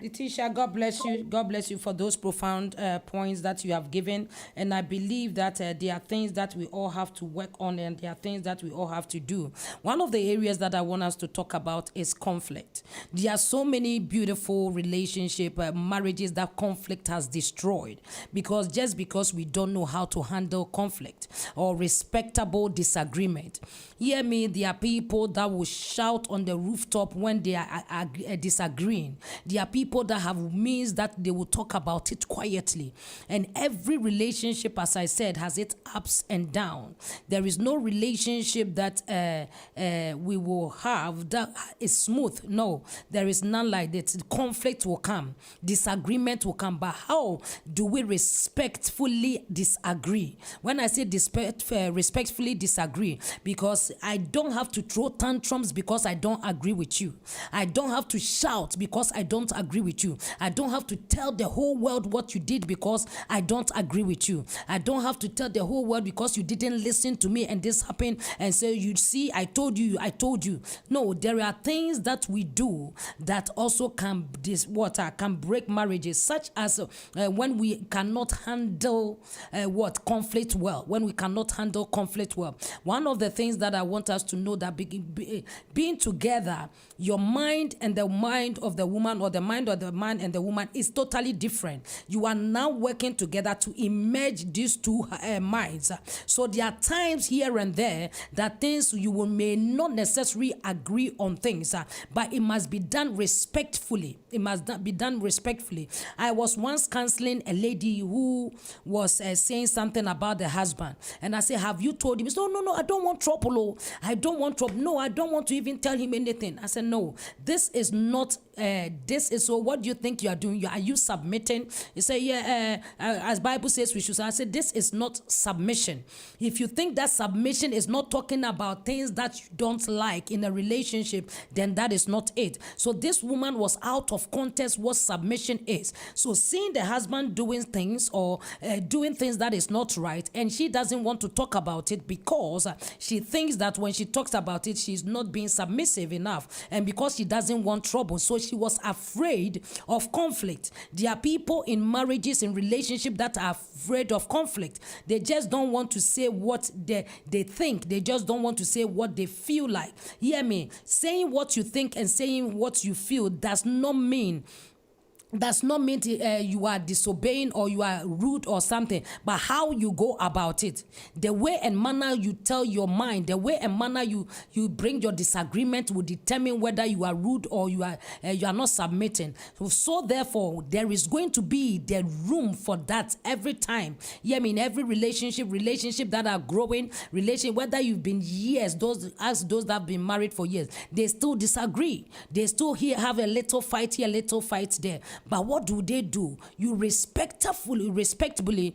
Letitia, God bless you. God bless you for those profound points that you have given. And I believe that there are things that we all have to work on, and there are things that we all have to do. One of the areas that I want us to talk about is conflict. There are so many beautiful relationship marriages that conflict has destroyed just because we don't know how to handle conflict or respectable disagreement. Hear me, there are people that will shout on the rooftop when they are disagreeing. There are people that have means that they will talk about it quietly. And every relationship, as I said, has its ups and downs. There is no relationship that we will have that is smooth. No, there is none like that. Conflict will come, disagreement will come. But how do we respectfully disagree? When I say respectfully disagree, because I don't have to throw tantrums because I don't agree with you. I don't have to shout because I don't agree with you. I don't have to tell the whole world what you did because I don't agree with you. I don't have to tell the whole world because you didn't listen to me and this happened and say, you see, I told you. No, there are things that we do that also can break marriages, such as when we cannot handle conflict well. When we cannot handle conflict well. One of the things that I want us to know that being together, your mind and the mind of the woman, or the mind of the man and the woman, is totally different. You are now working together to merge these two minds. So there are times here and there that things may not necessarily agree on things, but it must be done respectfully. It must be done respectfully. I was once counseling a lady who was saying something about the husband, and I said, have you told him? He said, no, I don't want trouble. I don't want trouble. No, I don't want to even tell him anything. I said, no, this is not. So what do you think you are doing? Are you submitting? You say, as Bible says we should. I said, this is not submission. If you think that submission is not talking about things that you don't like in a relationship, then that is not it. So this woman was out of context what submission is. So seeing the husband doing things or doing things that is not right, and she doesn't want to talk about it because she thinks that when she talks about it, she's not being submissive enough, and because she doesn't want trouble, so she was afraid of conflict. There are people in marriages, in relationship, that are afraid of conflict. They just don't want to say what they think. They just don't want to say what they feel like. Hear me. Saying what you think and saying what you feel does not mean you are disobeying or you are rude or something, but how you go about it, the way and manner you tell your mind, the way and manner you bring your disagreement will determine whether you are rude or you are not submitting. So therefore, there is going to be the room for that every time. Yeah, I mean, every relationship that are growing, whether you've been years, those that have been married for years, they still disagree. They still have a little fight here, little fight there. But what do? You respectably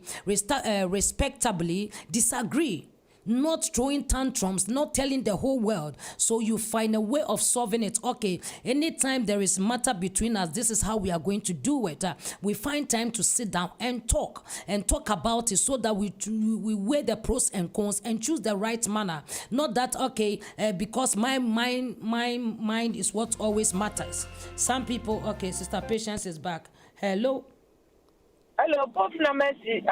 disagree. Not throwing tantrums, not telling the whole world. So you find a way of solving it. Okay, anytime there is matter between us, this is how we are going to do it. We find time to sit down and talk about it, so that we weigh the pros and cons and choose the right manner. Not that, because my mind is what always matters. Some people, Sister Patience is back. Hello. Hello, Pope Mercy.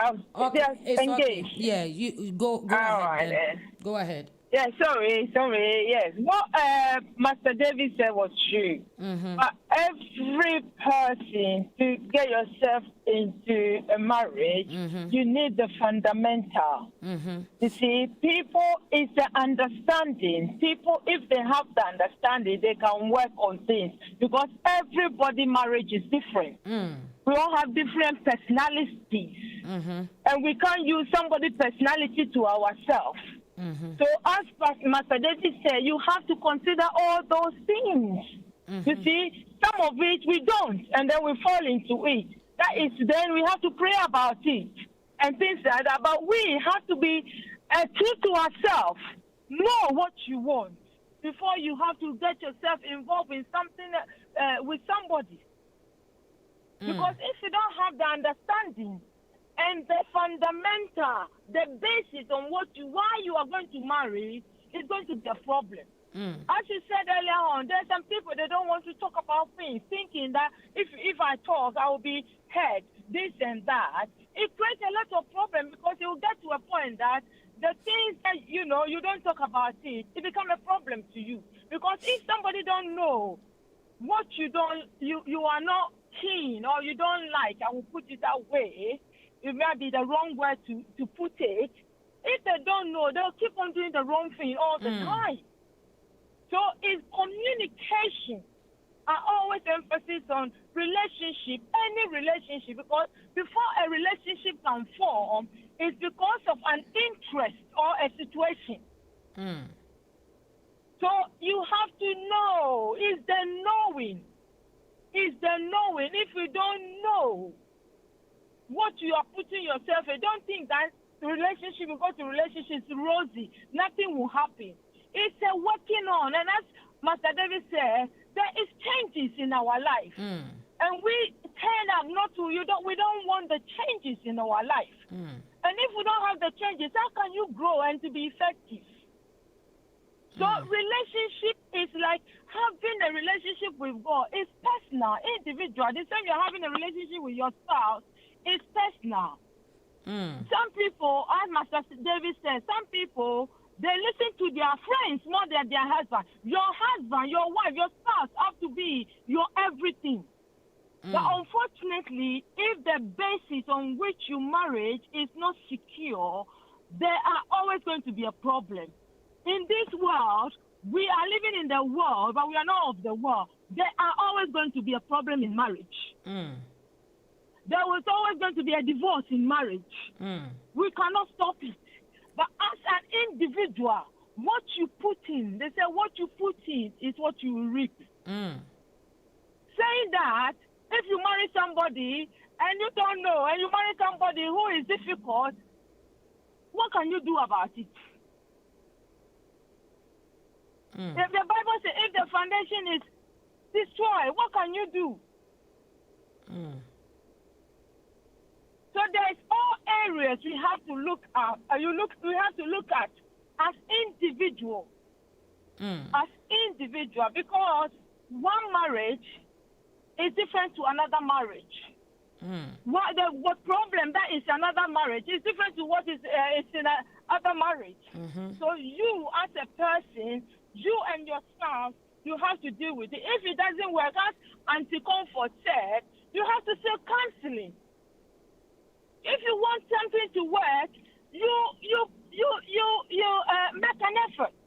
It's engaged. Okay. Yeah, you go ahead. Right, go ahead. Yeah, sorry. Yes, what Master David said was true. Mm-hmm. But every person, to get yourself into a marriage, mm-hmm. you need the fundamental. Mm-hmm. You see, people is the understanding. People, if they have the understanding, they can work on things, because everybody marriage is different. Mm. We all have different personalities, mm-hmm. and we can't use somebody's personality to ourselves. Mm-hmm. So as Master David said, you have to consider all those things. Mm-hmm. You see, some of it we don't, and then we fall into it. That is, then we have to pray about it and things like that. But we have to be true to ourselves. Know what you want before you have to get yourself involved in something with somebody. Because if you don't have the understanding and the fundamental, the basis on why you are going to marry, it's going to be a problem. As you said earlier on, there's some people, they don't want to talk about things, thinking that if I talk, I will be heard, this and that. It creates a lot of problem because it will get to a point that the things that, you don't talk about it become a problem to you. Because if somebody don't know what you are not keen or you don't like, I will put it that way, it might be the wrong word to put it. If they don't know, they'll keep on doing the wrong thing all the time. So it's communication. I always emphasis on relationship, any relationship, because before a relationship can form, it's because of an interest or a situation. So you have to know. It's the knowing. It's the knowing. If you don't know what you are putting yourself in, don't think that the relationship, because the relationship is rosy, nothing will happen. It's a working on. And as Master David said, there is changes in our life. And we turn up not to, we don't want the changes in our life. And if we don't have the changes, how can you grow and to be effective? So relationship is like having a relationship with God. It's personal, individual. The same you're having a relationship with your spouse, it's personal. Some people, as Master David said, some people, they listen to their friends more than their husband. Your husband, your wife, your spouse have to be your everything. But unfortunately, if the basis on which you marriage is not secure, there are always going to be a problem. In this world, we are living in the world, but we are not of the world. There are always going to be a problem in marriage. There was always going to be a divorce in marriage. We cannot stop it. But as an individual, what you put in, they say what you put in is what you will reap. Saying that, if you marry somebody and you don't know, and you marry somebody who is difficult, what can you do about it? If the Bible says if the foundation is destroyed, what can you do? So there's all areas we have to look at. We have to look at as individual, because one marriage is different to another marriage. What problem that is another marriage is different to what is in another marriage. So you as a person, you and your spouse, you have to deal with it. If it doesn't work, as Auntie Comfort said, you have to seek counseling. If you want something to work, you make an effort.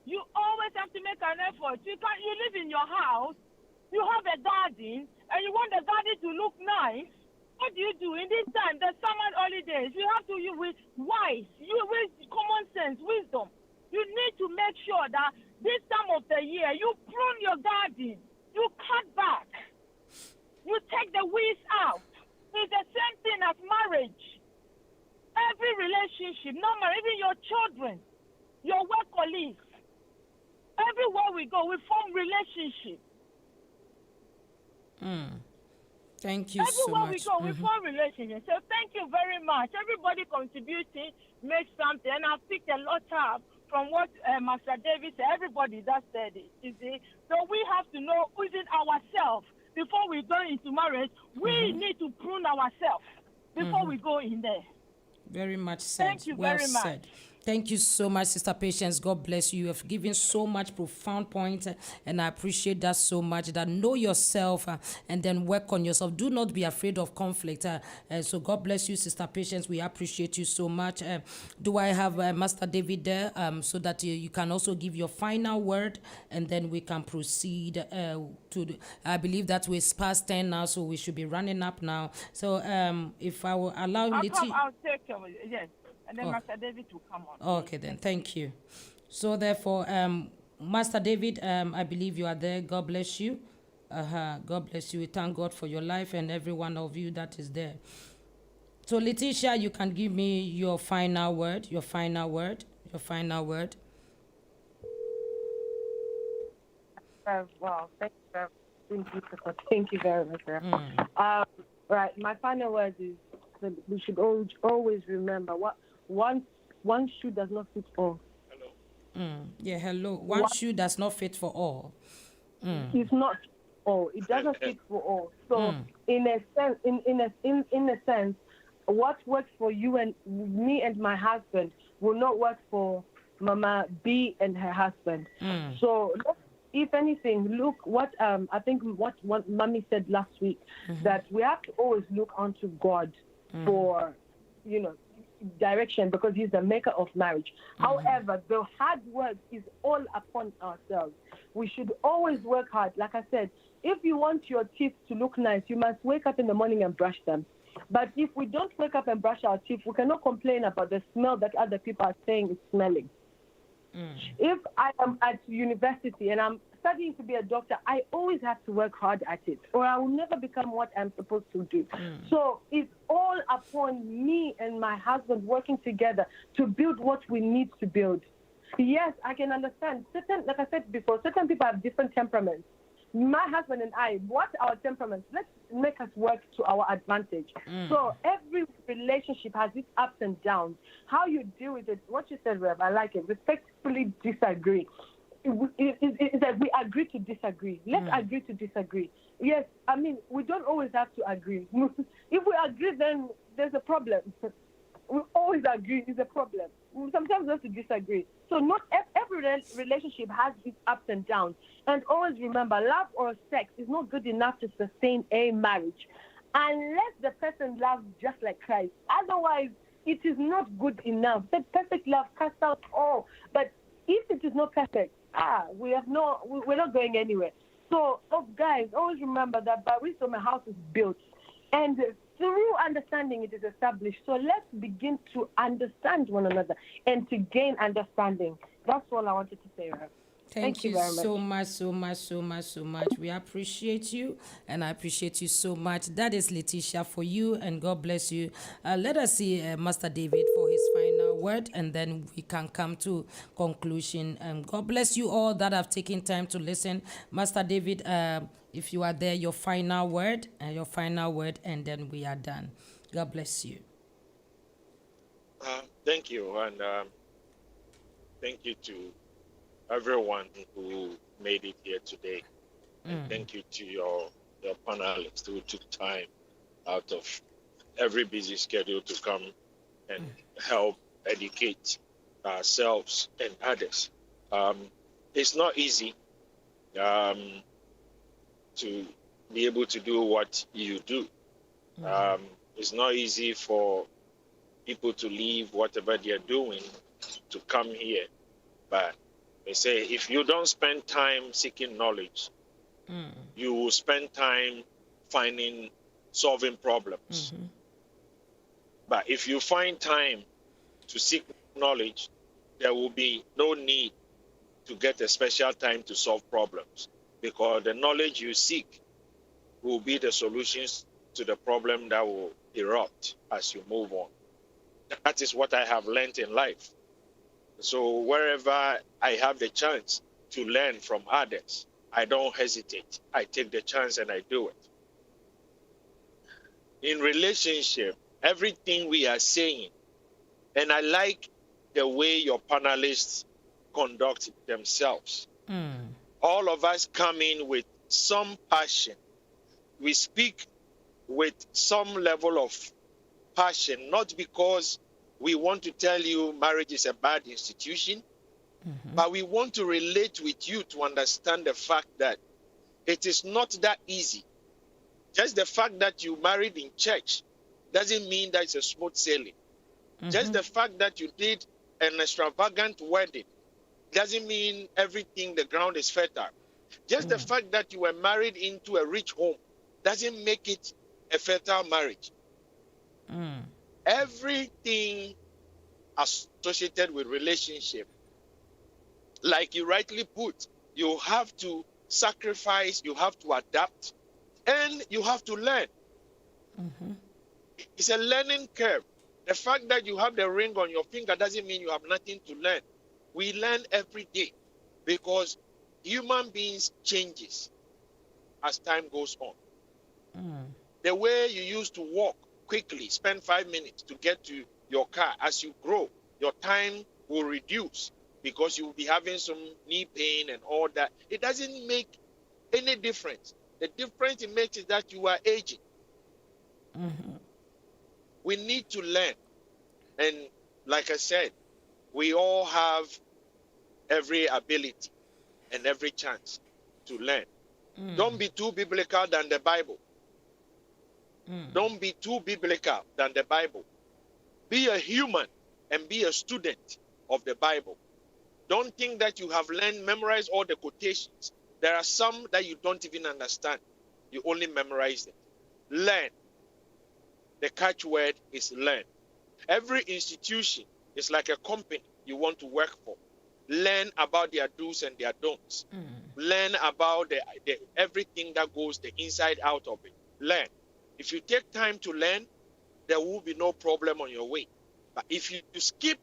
You always have to make an effort. You live in your house, you have a garden, and you want the garden to look nice. What do you do in this time? The summer holidays, you have to use with common sense, wisdom. You need to make sure that this time of the year you prune your garden, you cut back, you take the weeds out. It's the same thing as marriage. Every relationship, no matter even your children, your work colleagues, everywhere we go, we form relationships. Thank you so everywhere much. we go, we form relationships. So thank you very much. Everybody contributing makes something. And I've picked a lot up from what Master David said. Everybody that said it. You see? So we have to know within ourselves. Before we go into marriage, we need to prune ourselves before we go in there. Very much said. Thank you well very said. much. Thank you so much, Sister Patience. God bless you. You have given so much profound points, and I appreciate that so much. That know yourself and then work on yourself. Do not be afraid of conflict. So God bless you, Sister Patience. We appreciate you so much. Do I have Master David there so that you can also give your final word, and then we can proceed to the, I believe that we're past 10 now, so we should be running up now. So if I will allow I'll take care of it. Yes. And then Master David will come on. Okay, then. Thank you. So, therefore, Master David, I believe you are there. God bless you. God bless you. We thank God for your life and every one of you that is there. So, Letitia, you can give me your final word. Your final word. Your final word. Well, thank you. Thank you very much, sir. Right, my final word is that we should always remember what one shoe does not fit all. Yeah, hello. One shoe does not fit for all. It's not all. It doesn't fit for all. So, in a sense, what works for you and me and my husband will not work for Mama B and her husband. So, if anything, look what I think what Mommy said last week, that we have to always look unto God for, direction, because He's the maker of marriage. However, the hard work is all upon ourselves. We should always work hard. Like I said, if you want your teeth to look nice, you must wake up in the morning and brush them. But if we don't wake up and brush our teeth, we cannot complain about the smell that other people are saying is smelling. If I am at university and I'm studying to be a doctor, I always have to work hard at it, or I will never become what I'm supposed to do. So it's all upon me and my husband working together to build what we need to build. Yes, I can understand. Like I said before, certain people have different temperaments. My husband and I, what our temperaments, let's make us work to our advantage. So every relationship has its ups and downs. How you deal with it, what you said, Rev, I like it. Respectfully disagree. It's that we agree to disagree. Let's agree to disagree. Yes, I mean, we don't always have to agree. If we agree, then there's a problem. We always agree is a problem. Sometimes we have to disagree. So not every relationship has its ups and downs. And always remember, love or sex is not good enough to sustain a marriage unless the person loves just like Christ. Otherwise, it is not good enough. That perfect love casts out all. But if it is not perfect, we're not going anywhere. So, guys, always remember that by wisdom a house is built. And through understanding it is established. So let's begin to understand one another and to gain understanding. That's all I wanted to say, Rev. Thank you very much. so much. We appreciate you, and I appreciate you so much. That is Letitia for you, and God bless you. Let us see Master David for his final word, and then we can come to conclusion. God bless you all that have taken time to listen. Master David, if you are there, your final word, and then we are done. God bless you. Thank you, and thank you to everyone who made it here today. And thank you to your panelists who took time out of every busy schedule to come and help educate ourselves and others. It's not easy to be able to do what you do. It's not easy for people to leave whatever they're doing to come here. But they say if you don't spend time seeking knowledge, you will spend time solving problems. But if you find time to seek knowledge, there will be no need to get a special time to solve problems, because the knowledge you seek will be the solutions to the problem that will erupt as you move on. That is what I have learned in life. So wherever I have the chance to learn from others, I don't hesitate. I take the chance and I do it. In relationship, everything we are saying, and I like the way your panelists conduct themselves. All of us come in with some passion. We speak with some level of passion, not because we want to tell you marriage is a bad institution, but we want to relate with you to understand the fact that it is not that easy. Just the fact that you married in church doesn't mean that it's a smooth sailing. Just the fact that you did an extravagant wedding doesn't mean everything, the ground is fertile. Just the fact that you were married into a rich home doesn't make it a fertile marriage. Everything associated with relationship, like you rightly put, you have to sacrifice, you have to adapt, and you have to learn. It's a learning curve. The fact that you have the ring on your finger doesn't mean you have nothing to learn. We learn every day because human beings changes. as time goes on. The way you used to walk quickly, spend 5 minutes to get to your car, as you grow, your time will reduce because you will be having some knee pain and all that. It doesn't make any difference. The difference it makes is that you are aging. We need to learn. And like I said, we all have every ability and every chance to learn. Don't be too biblical than the Bible. Don't be too biblical than the Bible. Be a human and be a student of the Bible. Don't think that you have learned, memorized all the quotations. There are some that you don't even understand. You only memorize them. Learn. The catchword is learn. Every institution is like a company you want to work for. Learn about their do's and their don'ts. Learn about the everything that goes the inside out of it. Learn. If you take time to learn, there will be no problem on your way. But if you skip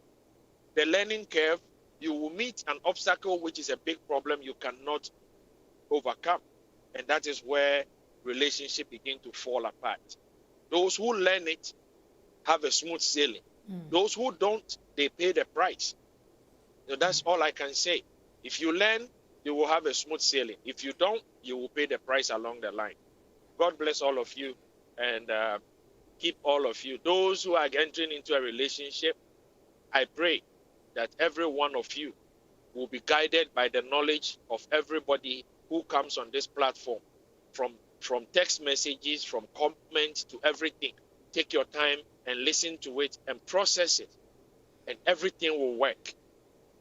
the learning curve, you will meet an obstacle which is a big problem you cannot overcome. And that is where relationships begin to fall apart. Those who learn it have a smooth sailing. Those who don't, they pay the price. So that's all I can say. If you learn, you will have a smooth sailing. If you don't, you will pay the price along the line. God bless all of you and keep all of you. Those who are entering into a relationship, I pray that every one of you will be guided by the knowledge of everybody who comes on this platform, from text messages, from comments to everything. Take your time and listen to it and process it, and everything will work.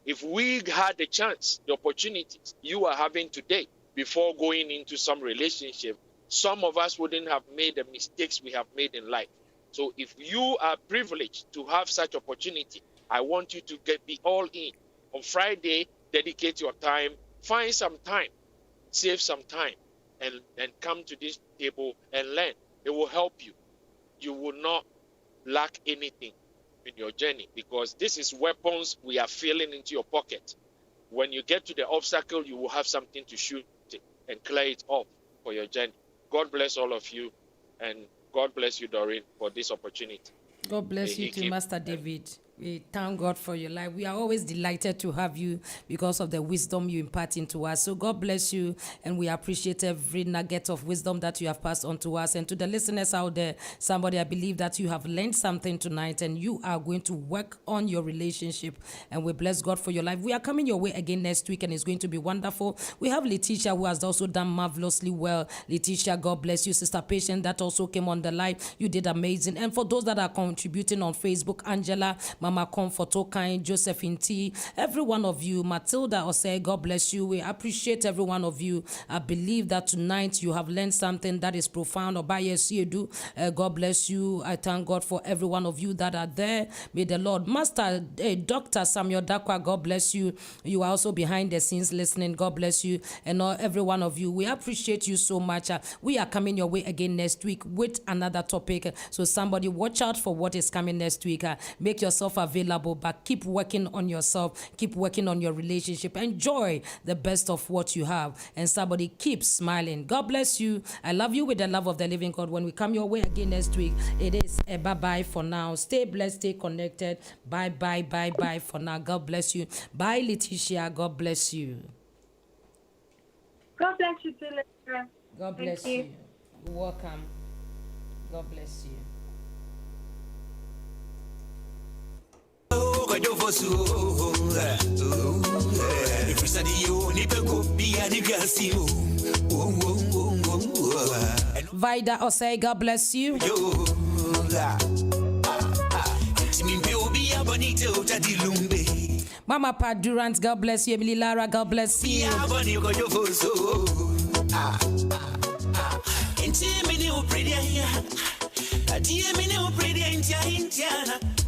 If we had the chance, the opportunities you are having today before going into some relationship, some of us wouldn't have made the mistakes we have made in life. So if you are privileged to have such opportunity, I want you to be all in. On Friday, dedicate your time, find some time, save some time, and come to this table and learn. It will help you. You will not lack anything in your journey, because this is weapons we are filling into your pocket. When you get to the obstacle, you will have something to shoot it and clear it off for your journey. God bless all of you, and God bless you, Doreen, for this opportunity. God bless you too, Master David. We thank God for your life. We are always delighted to have you because of the wisdom you impart into us. So God bless you, and we appreciate every nugget of wisdom that you have passed on to us. And to the listeners out there, somebody, I believe that you have learned something tonight, and you are going to work on your relationship. And we bless God for your life. We are coming your way again next week, and it's going to be wonderful. We have Letitia, who has also done marvelously well. Letitia, God bless you. Sister Patient, that also came on the live. You did amazing. And for those that are contributing on Facebook, Angela, Mama Comfort, Okain, Josephine T, every one of you, Matilda Osei, God bless you. We appreciate every one of you. I believe that tonight you have learned something that is profound. Obaye, God bless you. I thank God for every one of you that are there. May the Lord, Master Dr. Samuel Dakwa, God bless you. You are also behind the scenes listening. God bless you. And every one of you, we appreciate you so much. We are coming your way again next week with another topic. So somebody watch out for what is coming next week. Make yourself available, but keep working on yourself. Keep working on your relationship. Enjoy the best of what you have. And somebody keep smiling. God bless you. I love you with the love of the living God. When we come your way again next week, it is a bye-bye for now. Stay blessed, stay connected. Bye-bye, bye-bye for now. God bless you. Bye, Letitia. God bless you. God bless you too, Letitia. God bless you. You're welcome. God bless you. Vida Osei, God bless you. Mama Pat Durant, God bless you. Emily Lara, God bless you.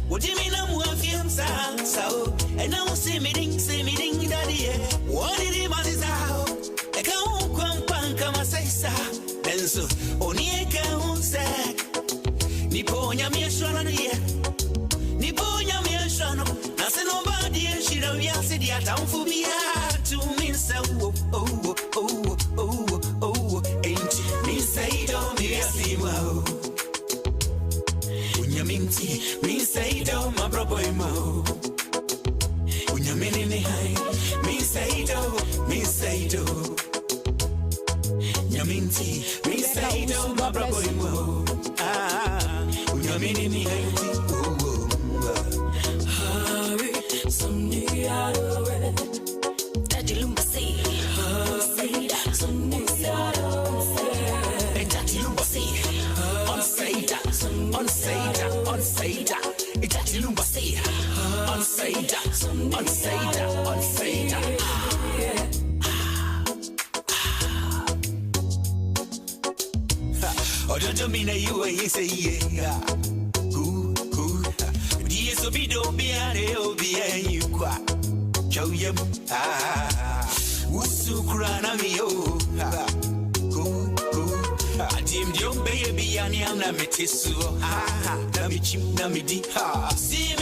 What do you mean I'm working so? And now say me ding, daddy. What did he man is out? I can't come panka masasa. Then so, only a can't Niponya me a shano ye. Niponya me a shano. Nasa nobody and she don't yas it yet. I'm for me to me so. Oh. Yaminti, me say do my brother mo. Unyamini hai, me say do. Yaminti, me say do my brother mo. Unyamini hai. Hurry, someday I will. Daddy Lumba say that someday I will. Daddy Lumba say. Unsay that. It's Lumba say. Unsay that. Oh, don't mean you say yeah. Cool. Dear so be don't be an you qua. Show you Usukrana me cool. I deemed your baby and I'm a tissue. Namichim Namidi. See me.